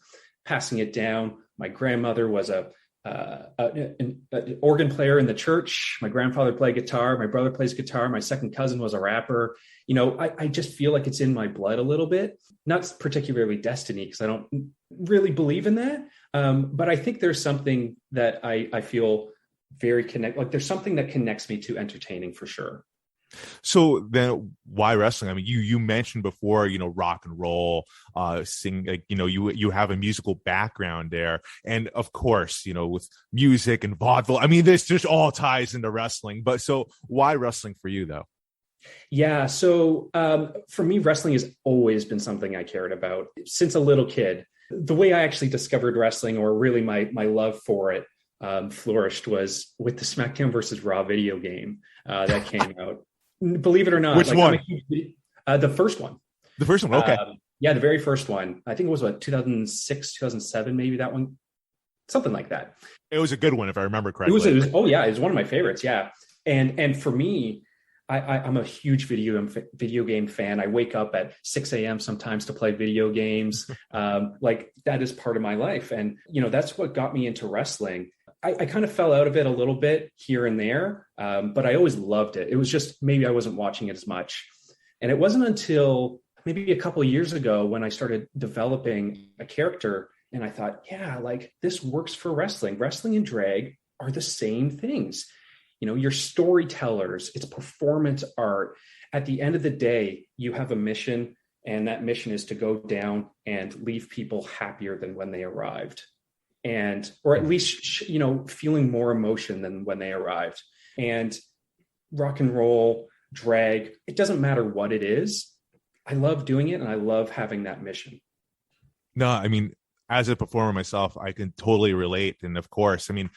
Passing it down. My grandmother was an organ player in the church. My grandfather played guitar. My brother plays guitar. My second cousin was a rapper. I just feel like it's in my blood a little bit. Not particularly destiny, because I don't really believe in that. But I think there's something that I feel very like there's something that connects me to entertaining for sure. So then why wrestling? I mean, you mentioned before, rock and roll, sing, like, you have a musical background there. And of course, with music and vaudeville, I mean, this just all ties into wrestling. But so why wrestling for you though? Yeah. So for me, wrestling has always been something I cared about since a little kid. The way I actually discovered wrestling, or really my love for it, flourished was with the SmackDown versus Raw video game that came out. Believe it or not. Which one? The first one. The first one, okay. Yeah, the very first one. I think it was 2006, 2007, maybe that one. Something like that. It was a good one, if I remember correctly. It was one of my favorites, yeah. And for me, I'm a huge video game fan. I wake up at 6 a.m. sometimes to play video games. Like that is part of my life. And, that's what got me into wrestling. I kind of fell out of it a little bit here and there, but I always loved it. It was just maybe I wasn't watching it as much. And it wasn't until maybe a couple of years ago when I started developing a character and I thought, yeah, like this works for wrestling. Wrestling and drag are the same things. You're storytellers. It's performance art. At the end of the day, you have a mission, and that mission is to go down and leave people happier than when they arrived. Or at least, feeling more emotion than when they arrived. And rock and roll, drag, it doesn't matter what it is. I love doing it, and I love having that mission. No, I mean, as a performer myself, I can totally relate. And of course, I mean,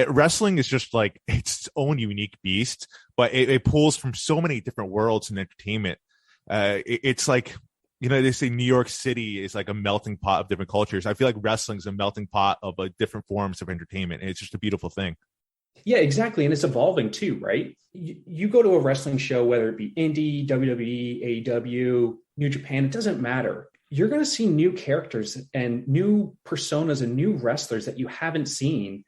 wrestling is just like its own unique beast, but it pulls from so many different worlds in entertainment. It's like, they say New York City is like a melting pot of different cultures. I feel like wrestling is a melting pot of different forms of entertainment. And it's just a beautiful thing. Yeah, exactly. And it's evolving too, right? You go to a wrestling show, whether it be indie, WWE, AEW, New Japan, it doesn't matter. You're going to see new characters and new personas and new wrestlers that you haven't seen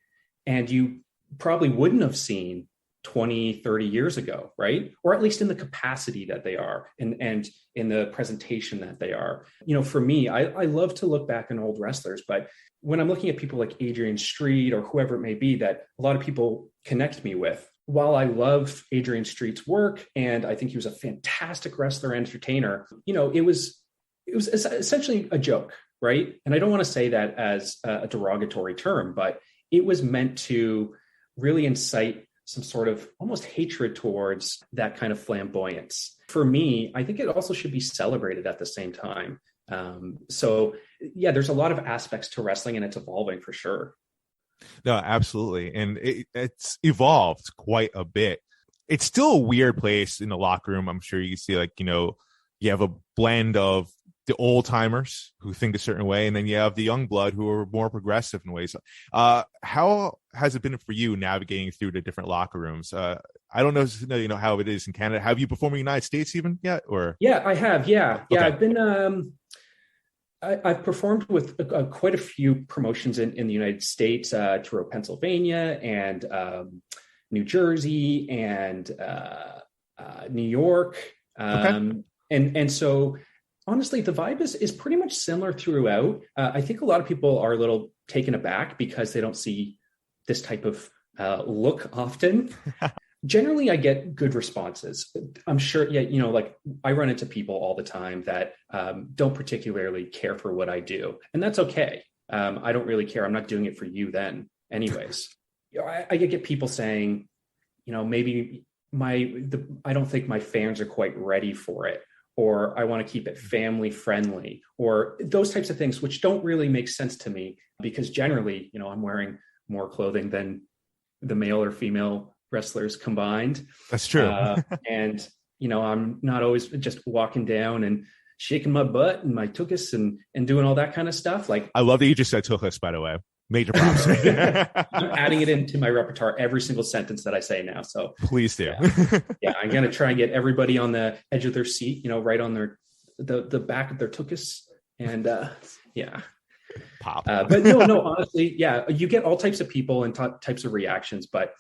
and you probably wouldn't have seen 20, 30 years ago, right? Or at least in the capacity that they are and in the presentation that they are. For me, I love to look back on old wrestlers, but when I'm looking at people like Adrian Street or whoever it may be that a lot of people connect me with, while I love Adrian Street's work and I think he was a fantastic wrestler and entertainer, it was essentially a joke, right? And I don't want to say that as a derogatory term, but it was meant to really incite some sort of almost hatred towards that kind of flamboyance. For me, I think it also should be celebrated at the same time. So yeah, there's a lot of aspects to wrestling and it's evolving for sure. No, absolutely. And it's evolved quite a bit. It's still a weird place in the locker room. I'm sure you see you have a blend of the old timers who think a certain way, and then you have the young blood who are more progressive in ways. How has it been for you navigating through the different locker rooms? I don't know, how it is in Canada. Have you performed in the United States even yet? Or yeah, I have. Yeah, okay. I've been. I've performed with quite a few promotions in the United States, throughout Pennsylvania and New Jersey and New York. And so honestly, the vibe is pretty much similar throughout. I think a lot of people are a little taken aback because they don't see this type of look often. Generally, I get good responses. I'm sure, like I run into people all the time that don't particularly care for what I do. And that's okay. I don't really care. I'm not doing it for you then anyways. I get people saying, maybe I don't think my fans are quite ready for it, or I want to keep it family friendly, or those types of things, which don't really make sense to me because generally, I'm wearing more clothing than the male or female wrestlers combined. That's true. And I'm not always just walking down and shaking my butt and my tuchus and doing all that kind of stuff. Like, I love that you just said tuchus, by the way. Major props. I'm adding it into my repertoire every single sentence that I say now. So please do. Yeah, I'm gonna try and get everybody on the edge of their seat, right on the back of their tuchus, and Pop. But no, honestly, you get all types of people and types of reactions. But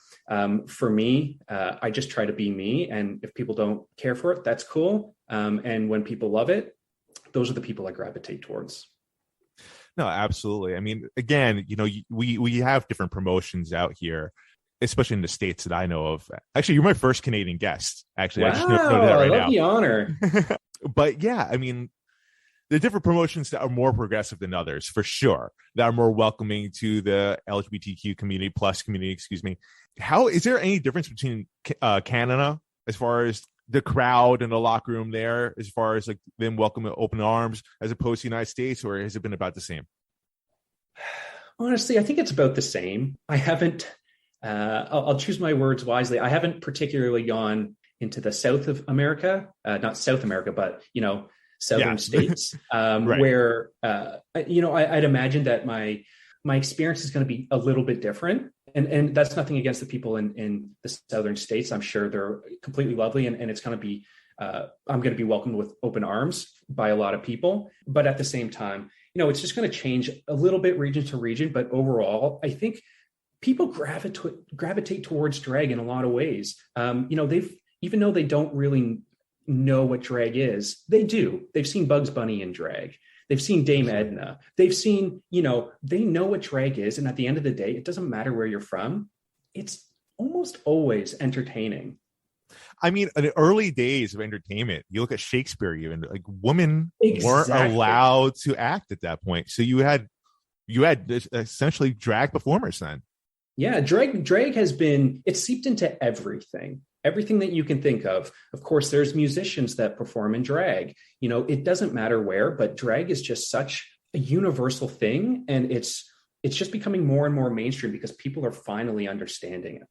for me, I just try to be me, and if people don't care for it, that's cool. And when people love it, those are the people I gravitate towards. No, absolutely. I mean, again, we have different promotions out here, especially in the States that I know of. Actually, you're my first Canadian guest. Actually, wow, I just noted that right now. I love the honor. But yeah, I mean, there are different promotions that are more progressive than others, for sure, that are more welcoming to the LGBTQ community, plus community, excuse me. How is there any difference between Canada as far as the crowd and the locker room there, as far as like them welcoming open arms, as opposed to the United States, or has it been about the same? Honestly, I think it's about the same. I haven't, I'll choose my words wisely. I haven't particularly gone into the South of America, not South America, but, southern states, right. Where, I'd imagine that my experience is going to be a little bit different. And that's nothing against the people in the southern states. I'm sure they're completely lovely, and it's going to be, I'm going to be welcomed with open arms by a lot of people. But at the same time, it's just going to change a little bit region to region. But overall, I think people gravitate towards drag in a lot of ways. Even though they don't really know what drag is, they do. They've seen Bugs Bunny in drag. They've seen Dame Edna. They've seen, they know what drag is. And at the end of the day, it doesn't matter where you're from. It's almost always entertaining. I mean, in the early days of entertainment, you look at Shakespeare, even like women weren't allowed to act at that point. So you had essentially drag performers then. Yeah, drag has been, it's seeped into everything that you can think of. Of course, there's musicians that perform in drag. It doesn't matter where, but drag is just such a universal thing. And it's just becoming more and more mainstream because people are finally understanding it.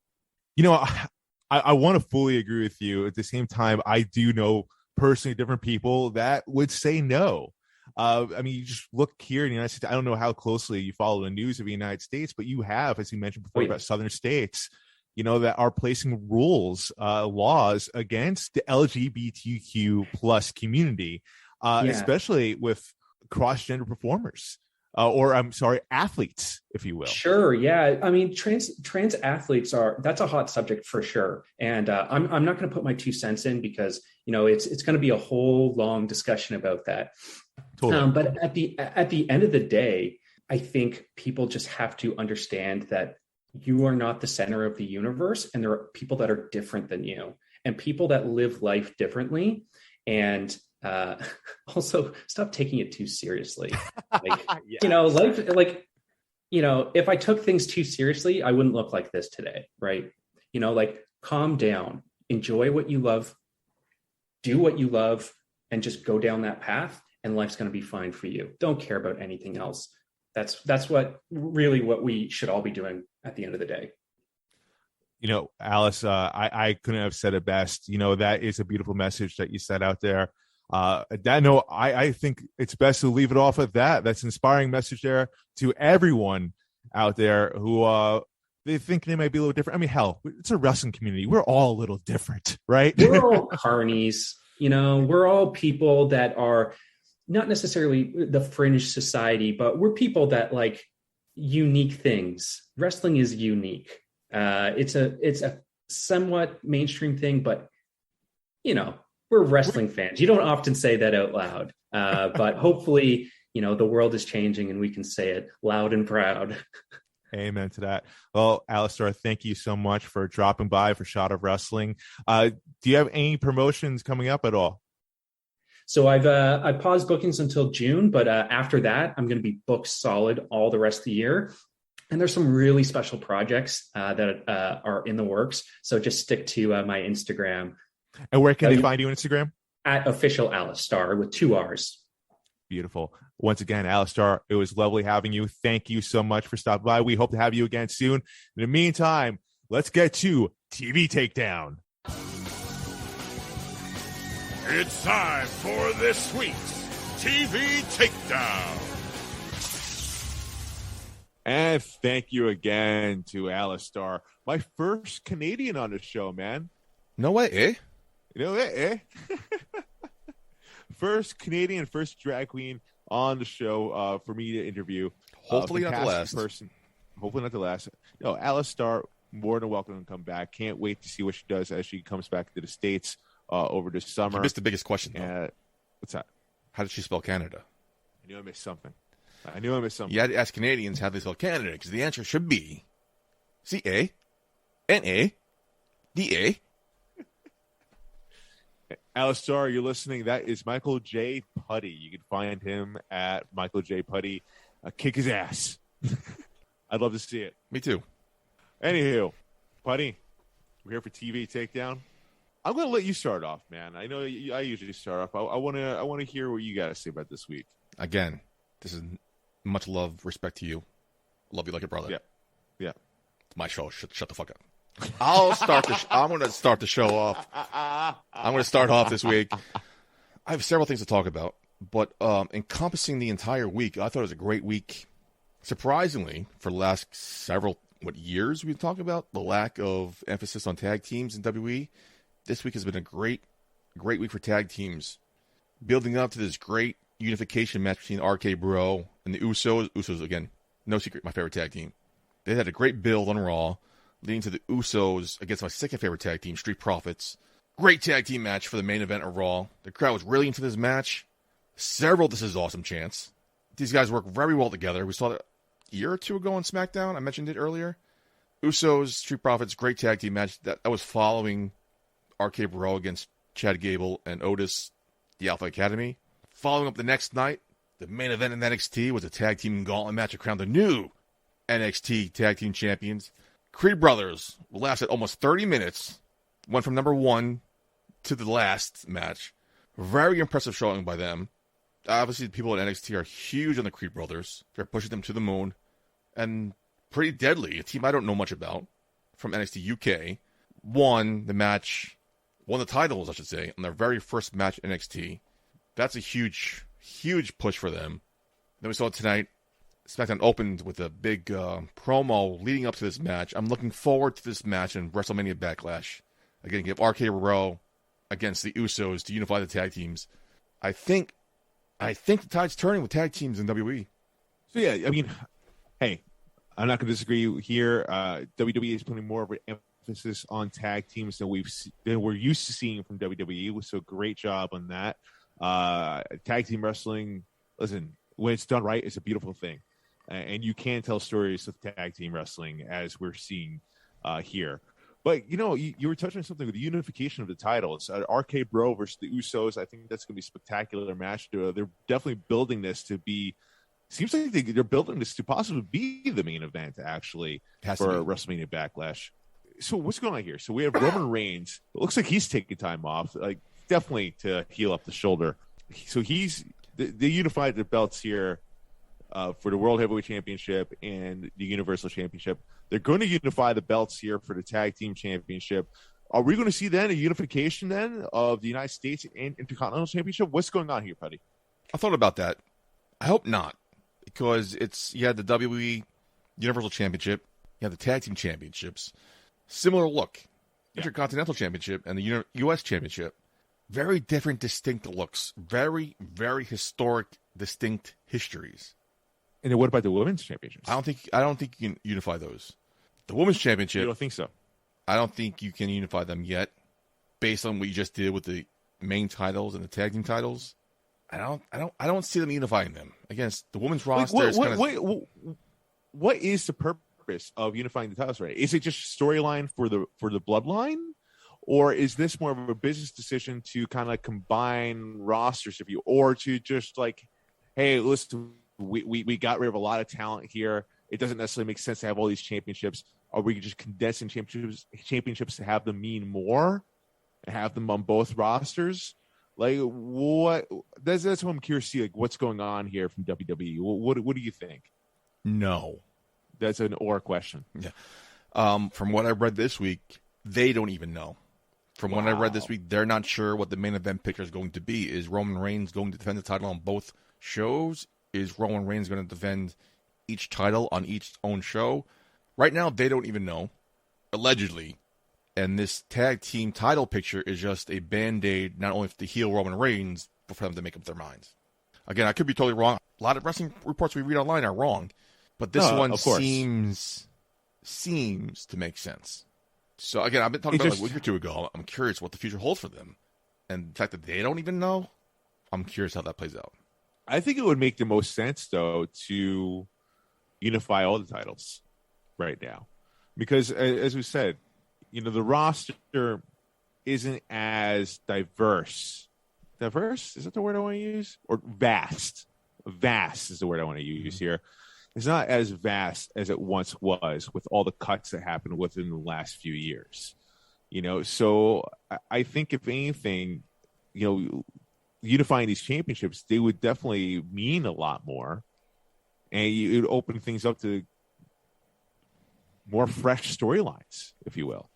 I want to fully agree with you. At the same time, I do know personally different people that would say no. I mean, you just look here in the United States. I don't know how closely you follow the news of the United States, but you have, as you mentioned before, about southern states, that are placing laws against the LGBTQ plus community, especially with cross-gender performers. Athletes, if you will. Sure. Yeah. I mean, trans athletes that's a hot subject for sure. And I'm not going to put my 2 cents in because, it's going to be a whole long discussion about that. Totally. But at the end of the day, I think people just have to understand that you are not the center of the universe, and there are people that are different than you and people that live life differently. And also stop taking it too seriously. Life, if I took things too seriously, I wouldn't look like this today. Right. Calm down, enjoy what you love, do what you love, and just go down that path, and life's going to be fine for you. Don't care about anything else. That's what we should all be doing at the end of the day. Alice, I couldn't have said it best. That is a beautiful message that you set out there. I think it's best to leave it off at that. That's an inspiring message there to everyone out there who they think they might be a little different. I mean, hell, it's a wrestling community. We're all a little different, right? We're all carnies, we're all people that are not necessarily the fringe society, but we're people that like unique things. Wrestling is unique. It's a somewhat mainstream thing, but we're wrestling fans. You don't often say that out loud, but hopefully, the world is changing and we can say it loud and proud. Amen to that. Well, Alistair, thank you so much for dropping by for Shot of Wrestling. Do you have any promotions coming up at all? So I paused bookings until June, but after that, I'm going to be booked solid all the rest of the year. And there's some really special projects that are in the works. So just stick to my Instagram. And where can they find you on Instagram? At official Alice Starr with 2 R's. Beautiful. Once again, Alistair, it was lovely having you. Thank you so much for stopping by. We hope to have you again soon. In the meantime, let's get to TV Takedown. It's time for this week's TV Takedown. And thank you again to Alistair, my first Canadian on the show, man. No way, eh? First Canadian, first drag queen on the show for me to interview. Hopefully not the last. Hopefully not the last. Alistair, more than welcome to come back. Can't wait to see what she does as she comes back to the States over the summer. You missed the biggest question, though. What's that? How did she spell Canada? I knew I missed something. You had to ask Canadians how they spell Canada, because the answer should be C-A-N-A-D-A. Alistair, you're listening. That is Michael J. Putty. You can find him at Michael J. Putty. Kick his ass. I'd love to see it. Me too. Anywho, Putty, we're here for TV Takedown. I'm going to let you start off, man. I know I usually start off. I want to hear what you got to say about this week. Again, this is much love, respect to you. Love you like a brother. Yeah. It's my show. Shut the fuck up. I'm going to start the show off. I'm going to start off this week. I have several things to talk about, but encompassing the entire week, I thought it was a great week. Surprisingly, for the last several years, we've talked about the lack of emphasis on tag teams in WWE. This week has been a great week for tag teams, building up to this great unification match between RK Bro and the Usos. Usos, again, no secret, my favorite tag team. They had a great build on Raw, leading to the Usos against my second favorite tag team, Street Profits. Great tag team match for the main event of Raw. The crowd was really into this match. Several This Is Awesome chants. These guys work very well together. We saw that a year or two ago on SmackDown. I mentioned it earlier. Usos, Street Profits, great tag team match. That was following RK Bro against Chad Gable and Otis, the Alpha Academy. Following up the next night, the main event in NXT was a tag team gauntlet match to crown the new NXT tag team champions. Creed Brothers lasted almost 30 minutes. Went from number 1 to the last match. Very impressive showing by them. Obviously, the people at NXT are huge on the Creed Brothers. They're pushing them to the moon. And pretty deadly. A team I don't know much about from NXT UK. Won the titles, I should say, on their very first match in NXT. That's a huge push for them. Then we saw tonight, SmackDown opened with a big promo leading up to this match. I'm looking forward to this match in WrestleMania Backlash. Again, give RK Bro against the Usos to unify the tag teams. I think the tide's turning with tag teams in WWE. So yeah, I mean, hey, I'm not going to disagree here. WWE is putting more of an emphasis on tag teams than we're used to seeing from WWE. So great job on that. Tag team wrestling, listen, when it's done right, it's a beautiful thing. And you can tell stories of tag team wrestling as we're seeing here. But, you were touching on something with the unification of the titles. RK Bro versus the Usos, I think that's going to be a spectacular match. They're definitely building this to be – seems like they're building this to possibly be the main event, actually, for WrestleMania Backlash. So what's going on here? So we have Roman Reigns. It looks like he's taking time off, definitely to heal up the shoulder. So they unified the belts here for the World Heavyweight Championship and the Universal Championship. They're going to unify the belts here for the Tag Team Championship. Are we going to see then a unification then of the United States and Intercontinental Championship? What's going on here, Putty? I thought about that. I hope not, because you had the WWE Universal Championship, you have the Tag Team Championships, similar look, Intercontinental Championship and the U.S. Championship. very different, distinct looks. Very, very historic, distinct histories. And then what about the women's championships? I don't think you can unify those. The women's championship. You don't think so? I don't think you can unify them yet, based on what you just did with the main titles and the tag team titles. I don't see them unifying them. Again, the women's roster is kind of. What is the purpose of unifying the titles? Right? Is it just storyline for the bloodline, or is this more of a business decision to kind of combine rosters of you, or to just like, hey, listen, we got rid of a lot of talent here. It doesn't necessarily make sense to have all these championships. Are we just condensing championships to have them mean more and have them on both rosters? Like what? That's what I'm curious to see. Like what's going on here from WWE? What do you think? No, that's an or question. Yeah. From what I read this week, they don't even know. From what I read this week, they're not sure what the main event picture is going to be. Is Roman Reigns going to defend the title on both shows? Is Roman Reigns going to defend each title on each own show? Right now, they don't even know, allegedly. And this tag team title picture is just a Band-Aid, not only for the heel Roman Reigns, but for them to make up their minds. Again, I could be totally wrong. A lot of wrestling reports we read online are wrong. But this one seems to make sense. So, again, I've been talking about it like a week or two ago. I'm curious what the future holds for them. And the fact that they don't even know, I'm curious how that plays out. I think it would make the most sense, though, to unify all the titles right now. Because, as we said, the roster isn't as diverse. Diverse? Is that the word I want to use? Or vast. Vast is the word I want to use here. It's not as vast as it once was with all the cuts that happened within the last few years. So I think if anything, unifying these championships, they would definitely mean a lot more. And it would open things up to more fresh storylines, if you will.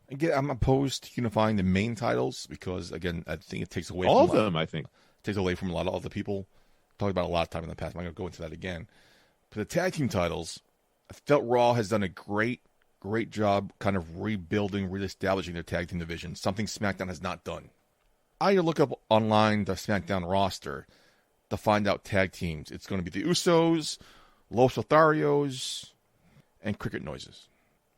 Again, I'm opposed to unifying the main titles because, again, I think it takes away all from of them. I think it takes away from a lot of other people. Talked about a lot of time in the past. I'm not going to go into that again. But the tag team titles, I felt Raw has done a great job kind of rebuilding, reestablishing their tag team division, something SmackDown has not done. I look up online the SmackDown roster to find out tag teams. It's going to be the Usos, Los Lotharios, and Cricket Noises.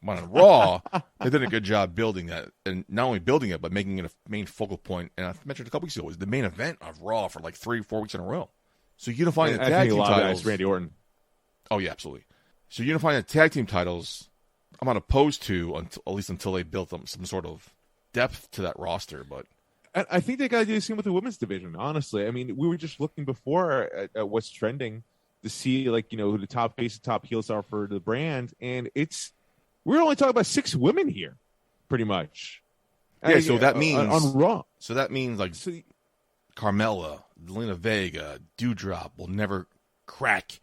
But on Raw, they did a good job building that, and not only building it, but making it a main focal point. And I mentioned a couple weeks ago, it was the main event of Raw for like 3-4 weeks in a row. So unifying the tag team titles, Randy Orton. Oh yeah, absolutely. So unifying the tag team titles, I'm not opposed to, at least until they built them some sort of depth to that roster. But I think they got to do the same with the women's division. Honestly, I mean, we were just looking before at what's trending to see, like, who the top face and top heels are for the brand, and we're only talking about 6 women here, pretty much. Yeah, so that means on Raw. So that means like Carmella, Zelina Vega, Doudrop will never crack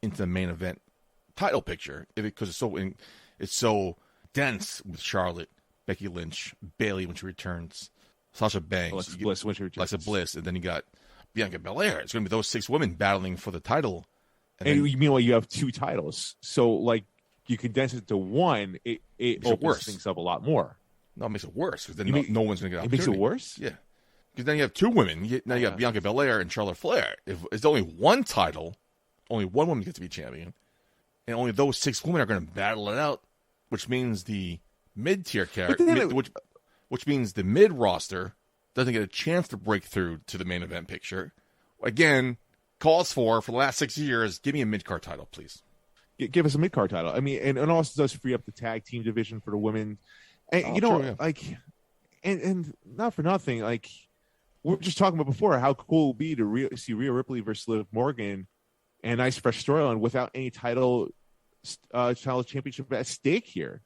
into the main event title picture because it's so dense with Charlotte, Becky Lynch, Bayley when she returns, Sasha Banks, Alexa Bliss when she returns, Alexa Bliss, and then you got Bianca Belair. It's going to be those 6 women battling for the title. And you mean you have 2 titles, so like you condense it to one, it opens things up a lot more. No, it makes it worse because then no one's going to get. It makes it worse. Yeah, because then you have 2 women. Now you have Bianca Belair and Charlotte Flair. If it's only one title, only one woman gets to be champion, and only those 6 women are going to battle it out, which means the mid-tier character, which means the mid roster doesn't get a chance to break through to the main event picture. Again, calls for the last 6 years, give me a mid-card title, please. Give us a mid-card title. I mean, and it also does free up the tag team division for the women. And like, and not for nothing, like we were just talking about before, how cool it would be to see Rhea Ripley versus Liv Morgan, and a nice fresh storyline without any title championship at stake here.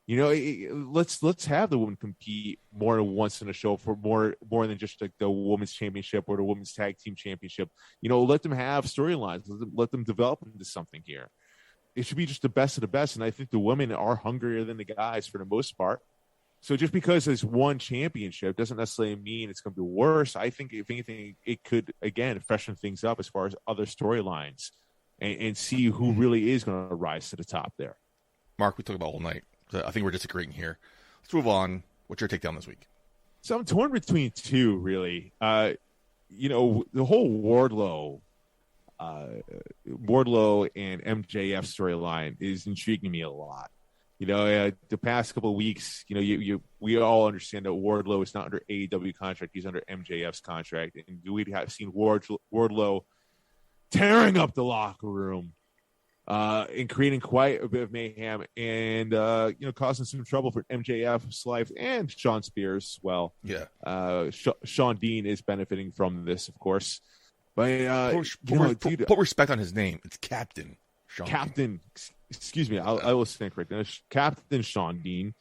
Let's have the women compete more than once in a show for more than just like the women's championship or the women's tag team championship. Let them have storylines. Let them develop into something here. It should be just the best of the best, and I think the women are hungrier than the guys for the most part. So just because there's one championship doesn't necessarily mean it's going to be worse. I think, if anything, it could, again, freshen things up as far as other storylines and see who really is going to rise to the top there. Mark, we talked about all night. I think we're disagreeing here. Let's move on. What's your takedown this week? So I'm torn between two, really. The whole Wardlow and MJF storyline is intriguing me a lot. The past couple of weeks, we all understand that Wardlow is not under AEW contract; he's under MJF's contract, and we have seen Wardlow tearing up the locker room, and creating quite a bit of mayhem, and causing some trouble for MJF's life and Sean Spears. Well, yeah, Sean Dean is benefiting from this, of course. But put respect on his name. It's Captain Sean. Captain. Excuse me, I will stand corrected. Captain Sean Dean.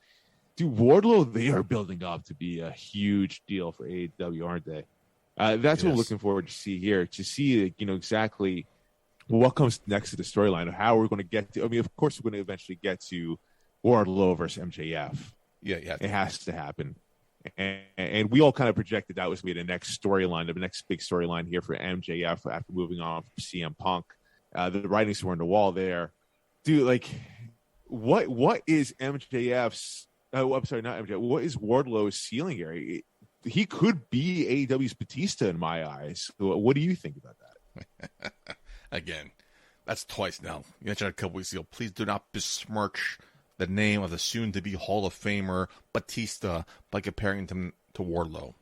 Dude, Wardlow, they are building up to be a huge deal for AEW, aren't they? That's what I'm looking forward to see here, to see exactly what comes next to the storyline of how we're going to get to. I mean, of course, we're going to eventually get to Wardlow versus MJF. Yeah. It has to happen. And we all kind of projected that was going to be the next storyline, the next big storyline here for MJF after moving on from CM Punk. The writings were on the wall there. Dude, like, what is MJF's? Oh, I'm sorry, not MJF. What is Wardlow's ceiling here? He could be AEW's Batista in my eyes. What do you think about that? Again, that's twice now. You mentioned a couple weeks ago. Please do not besmirch the name of the soon-to-be Hall of Famer Batista by comparing him to Wardlow.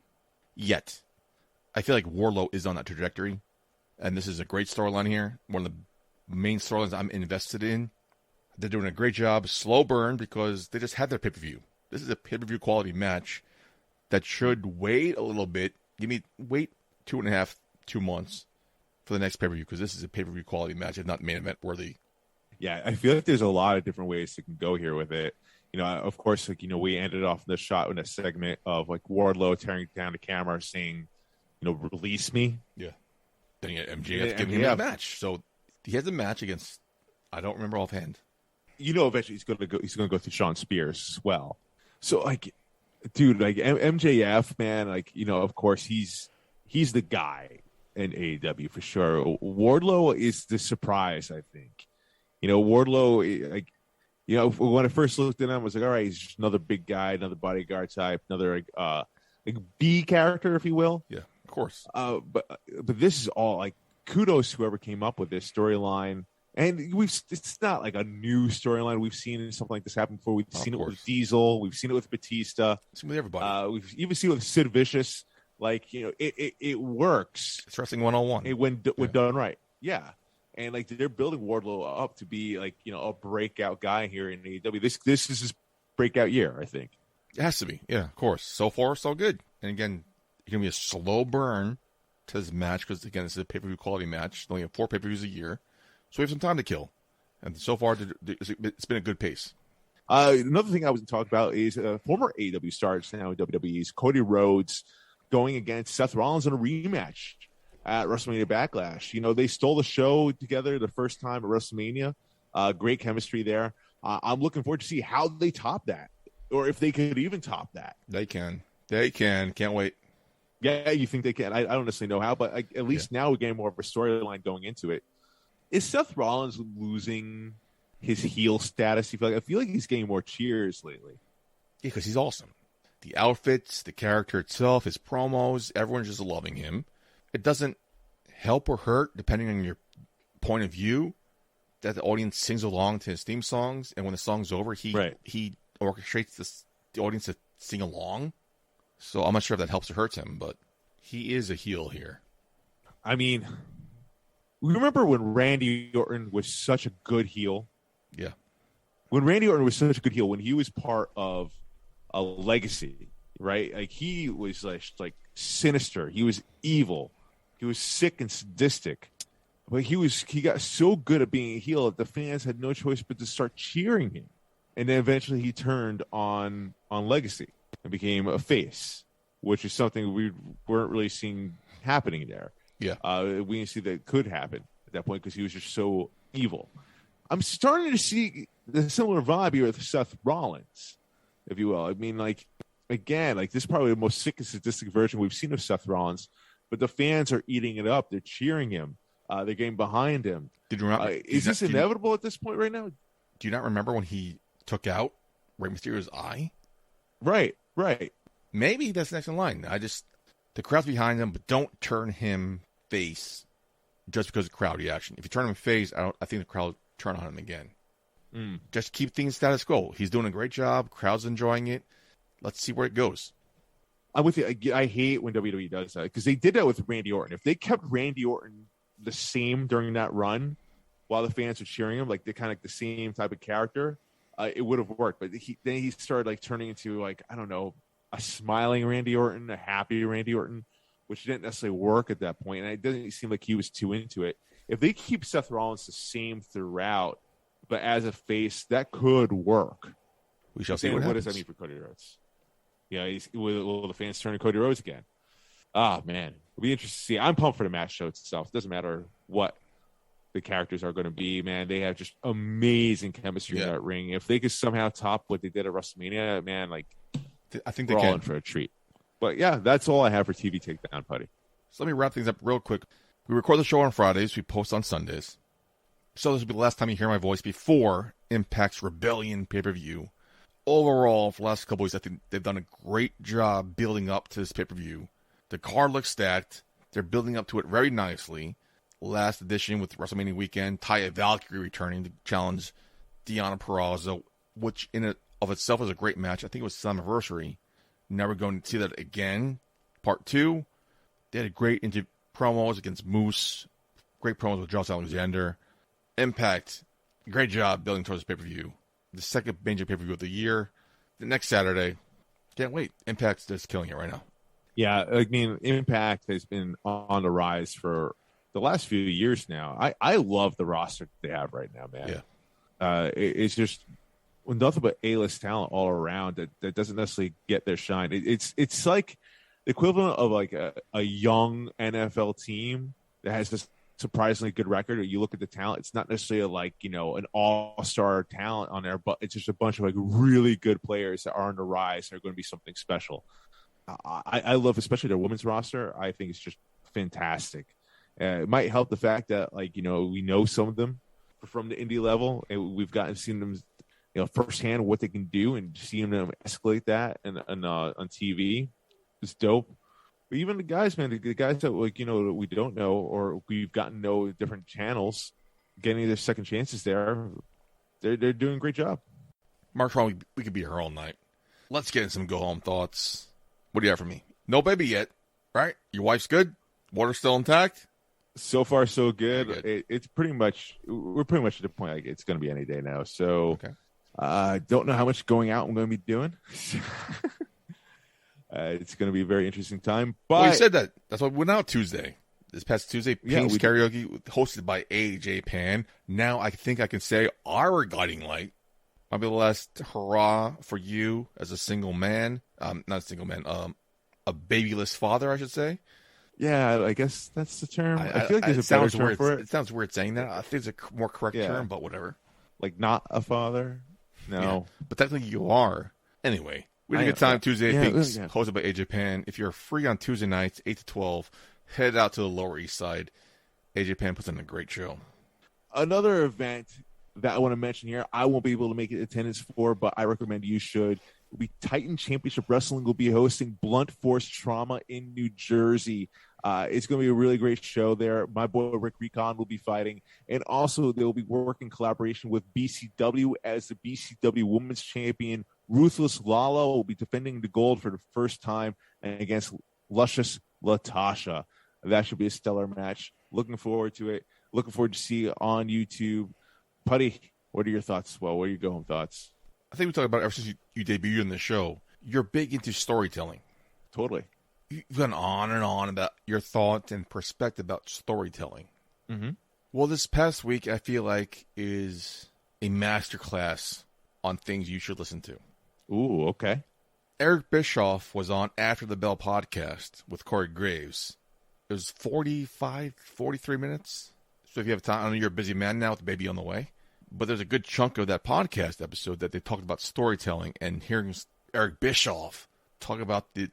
Yet, I feel like Wardlow is on that trajectory, and this is a great storyline here. One of the main storylines I'm invested in. They're doing a great job. Slow burn because they just had their pay-per-view. This is a pay-per-view quality match that should wait a little bit. Wait 2 months for the next pay-per-view because this is a pay-per-view quality match, if not main event worthy. Yeah, I feel like there's a lot of different ways you can go here with it. Of course, we ended off the shot in a segment of like Wardlow tearing down the camera saying, release me. Yeah. Then you get MJF giving him a match. So he has a match against, I don't remember offhand. Eventually he's going to go through Sean Spears as well. So like, dude, like MJF, man, like, of course he's the guy in AEW for sure. Wardlow is the surprise, I think. Wardlow, like, when I first looked at him, I was like, all right, he's just another big guy, another bodyguard type, another like B character, if you will. Yeah, of course. But this is all like, kudos to whoever came up with this storyline. And it's not like a new storyline. We've seen something like this happen before. We've seen it with Diesel. We've seen it with Batista. Seen it with everybody. We've even seen it with Sid Vicious. Like, it works. It's wrestling 101. When done right. Yeah. And like they're building Wardlow up to be like, a breakout guy here in AEW. This is his breakout year, I think. It has to be. Yeah, of course. So far, so good. And again, it's going to be a slow burn to this match because, again, this is a pay-per-view quality match. They only have 4 pay-per-views a year. So we have some time to kill. And so far, it's been a good pace. Another thing I was talking about is former AEW stars now in WWE's Cody Rhodes going against Seth Rollins in a rematch at WrestleMania Backlash. They stole the show together the first time at WrestleMania. Great chemistry there. I'm looking forward to see how they top that, or if they could even top that. They can. Can't wait. Yeah, you think they can? I don't necessarily know how, but at least now we're getting more of a storyline going into it. Is Seth Rollins losing his heel status? I feel like he's getting more cheers lately. Yeah, because he's awesome. The outfits, the character itself, his promos, everyone's just loving him. It doesn't help or hurt, depending on your point of view, that the audience sings along to his theme songs, and when the song's over, he orchestrates the audience to sing along. So I'm not sure if that helps or hurts him, but he is a heel here. I mean, remember when Randy Orton was such a good heel? Yeah. When Randy Orton was such a good heel, when he was part of a legacy, right? Like, he was like sinister. He was evil. He was sick and sadistic. But he got so good at being a heel that the fans had no choice but to start cheering him. And then eventually he turned on Legacy and became a face, which is something we weren't really seeing happening there. Yeah. We didn't see that could happen at that point because he was just so evil. I'm starting to see the similar vibe here with Seth Rollins, if you will. I mean, like, again, like, this is probably the most sick and sadistic version we've seen of Seth Rollins, but the fans are eating it up. They're cheering him. They're getting behind him. Did you remember? Is this inevitable at this point right now? Do you not remember when he took out Rey Mysterio's eye? Right. maybe that's next in line. The crowd's behind him, but don't turn him face just because of crowd reaction. If you turn him face, I think the crowd will turn on him again. Just keep things status quo. He's doing a great job. Crowd's enjoying it. Let's see where it goes. I'm with you. I hate when WWE does that because they did that with Randy Orton. If they kept Randy Orton the same during that run while the fans were cheering him, like they're kind of like the same type of character, it would have worked. But then he started like turning into like, I don't know, a smiling Randy Orton, a happy Randy Orton, which didn't necessarily work at that point. And it doesn't seem like he was too into it. If they keep Seth Rollins the same throughout, but as a face, that could work. We shall see what does that mean for Cody Rhodes? Yeah, will the fans turn to Cody Rhodes again? Man. It'll be interesting to see. I'm pumped for the match show itself. It doesn't matter what the characters are going to be, man. They have just amazing chemistry in that ring. If they could somehow top what they did at WrestleMania, man, like, I think they we're can. all in for a treat. But, yeah, that's all I have for TV Takedown, Putty. So let me wrap things up real quick. We record the show on Fridays. We post on Sundays. So this will be the last time you hear my voice before Impact's Rebellion pay-per-view. Overall, for the last couple weeks, I think they've done a great job building up to this pay-per-view. The card looks stacked. They're building up to it very nicely. Last edition with WrestleMania weekend, Taya Valkyrie returning to challenge Deonna Purrazzo, which in and of itself was a great match. I think it was its anniversary. Now we're going to see that again. Part 2. They had a great promos against Moose. Great promos with Josh Alexander. Impact, great job building towards this pay-per-view. The second major pay-per-view of the year. The next Saturday. Can't wait. Impact's just killing it right now. Yeah, I mean, Impact has been on the rise for the last few years now. I love the roster that they have right now, man. Yeah. It's just nothing but A-list talent all around that doesn't necessarily get their shine. It's like the equivalent of like a young NFL team that has this surprisingly good record. You look at the talent, it's not necessarily like, you know, an all-star talent on there, but it's just a bunch of like really good players that are on the rise and are going to be something special. I love especially their women's roster. I think it's just fantastic. It might help the fact that, like, you know, we know some of them from the indie level, and we've seen them, you know, firsthand what they can do, and seeing them escalate that and on TV is dope. But even the guys, man, the guys that, like, you know, that we don't know or we've gotten to know different channels, getting their second chances there, they're doing a great job. Mark, we could be here all night. Let's get in some go-home thoughts. What do you have for me? No baby yet, right? Your wife's good? Water's still intact? So far, so good. It's pretty much, we're pretty much at the point like it's going to be any day now. So, don't know how much going out I'm going to be doing. It's going to be a very interesting time. But well, you said that. That's why we went out Tuesday. This past Tuesday, Ping's Karaoke, hosted by AJ Pan. Now I think I can say our guiding light. Might be the last hurrah for you as a single man. Not a single man. A babyless father, I should say. Yeah, I guess that's the term. I feel like there's a better term for it. It sounds weird saying that. I think it's a more correct term, but whatever. Like not a father? No. Yeah, but technically you are. Anyway, we had a good time Tuesday. Pink's hosted by AJ Pan. If you're free on Tuesday nights, 8 to 12, head out to the Lower East Side. AJ Pan puts on a great show. Another event that I want to mention here, I won't be able to make it attendance for, but I recommend you should. It'll be Titan Championship Wrestling will be hosting Blunt Force Trauma in New Jersey. It's going to be a really great show there. My boy Rick Recon will be fighting. And also they will be working in collaboration with BCW as the BCW Women's Champion. Ruthless Lala will be defending the gold for the first time against Luscious Latasha. That should be a stellar match. Looking forward to it. Looking forward to see it on YouTube. Putty, what are your thoughts? Well, what are your go-home thoughts? I think we talked about it ever since you debuted in the show. You're big into storytelling. Totally. You've gone on and on about your thoughts and perspective about storytelling. Mm-hmm. Well, this past week, I feel like is a masterclass on things you should listen to. Ooh, okay. Eric Bischoff was on After the Bell podcast with Corey Graves. It was 43 minutes. So if you have time, I know you're a busy man now with the baby on the way, but there's a good chunk of that podcast episode that they talked about storytelling, and hearing Eric Bischoff talk about the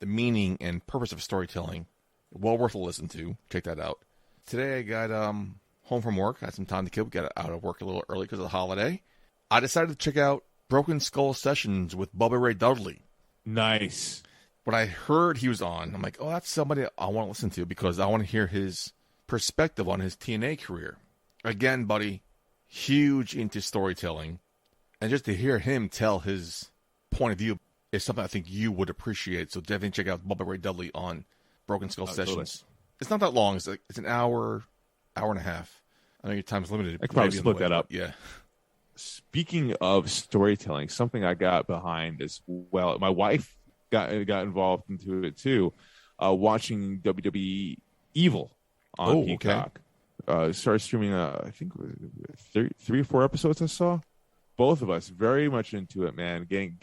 meaning and purpose of storytelling, well worth a listen to. Check that out. Today I got home from work. I had some time to kill. We got out of work a little early because of the holiday. I decided to check out Broken Skull Sessions with Bubba Ray Dudley. Nice. when I heard he was on, I'm like, oh, that's somebody I want to listen to because I want to hear his perspective on his TNA career. Again, buddy, huge into storytelling. And just to hear him tell his point of view is something I think you would appreciate. So definitely check out Bubba Ray Dudley on Broken Skull Sessions. Totally. It's not that long. It's an hour and a half. I know your time's limited. I could probably split that up. Yeah. Speaking of storytelling, something I got behind as well. My wife got involved into it too, watching WWE Evil on Peacock. Started streaming, I think, 3 or 4 episodes I saw. Both of us very much into it, man. Getting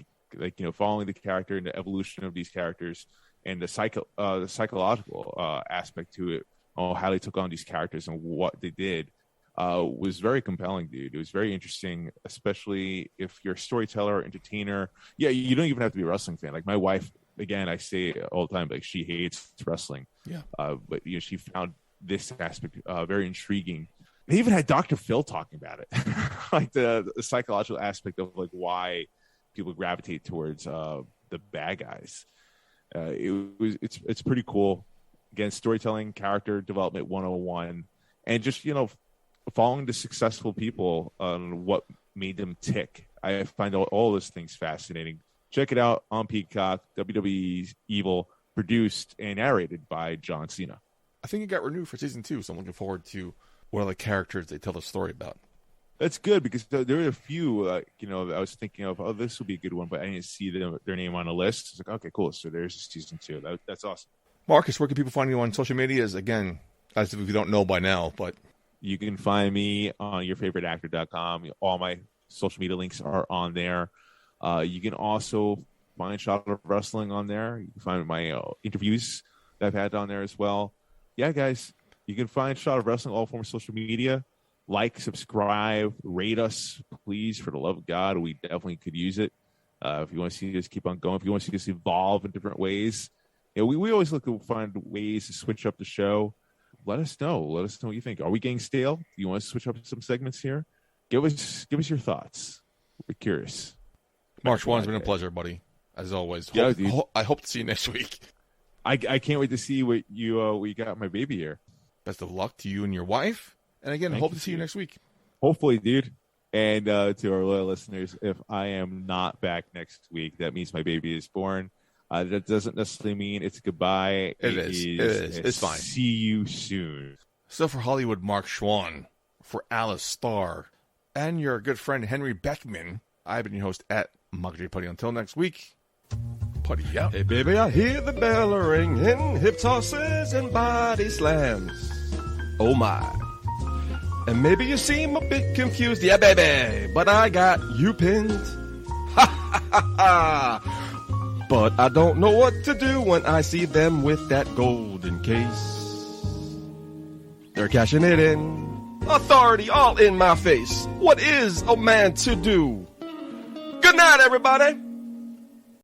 following the character and the evolution of these characters and the psychological aspect to it, how they took on these characters and what they did. Was very compelling, dude. It was very interesting, especially if you're a storyteller, entertainer. Yeah, you don't even have to be a wrestling fan. Like my wife, again, I say all the time, like she hates wrestling. Yeah. But she found this aspect very intriguing. They even had Dr. Phil talking about it, like the psychological aspect of like why people gravitate towards the bad guys. It's pretty cool. Again, storytelling, character development 101, and just following the successful people on what made them tick. I find all those things fascinating. Check it out on Peacock. WWE Evil, produced and narrated by John Cena. I think it got renewed for season 2, so I'm looking forward to what other characters they tell the story about. That's good because there were a few, I was thinking of, oh, this would be a good one, but I didn't see their name on the list. It's like, okay, cool. So there's season 2. That's awesome. Marcus, where can people find you on social medias? Again, as if you don't know by now, but you can find me on yourfavoriteactor.com. All my social media links are on there. You can also find Shot of Wrestling on there. You can find my interviews that I've had on there as well. Yeah, guys, you can find Shot of Wrestling all forms of social media. Like, subscribe, rate us, please, for the love of God. We definitely could use it. If you want to see us keep on going, if you want to see us evolve in different ways, we always look to find ways to switch up the show. Let us know. Let us know what you think. Are we getting stale? Do you want to switch up some segments here? Give us your thoughts. We're curious. March 1 has been a pleasure, buddy. As always. Yeah, I hope to see you next week. I can't wait to see what you got my baby here. Best of luck to you and your wife. And again, hope to see you next week. Hopefully, dude. And to our loyal listeners, if I am not back next week, that means my baby is born. That doesn't necessarily mean it's goodbye. It is. It's fine. See you soon. So for Hollywood, Mark Schwann, for Alice Starr, and your good friend Henry Beckman, I've been your host at Mug J Putty. Until next week, putty up. Hey baby, I hear the bell ringing, hip tosses and body slams. Oh my. And maybe you seem a bit confused, yeah baby, but I got you pinned. Ha ha ha ha. But I don't know what to do when I see them with that golden case. They're cashing it in. Authority all in my face. What is a man to do? Good night, everybody.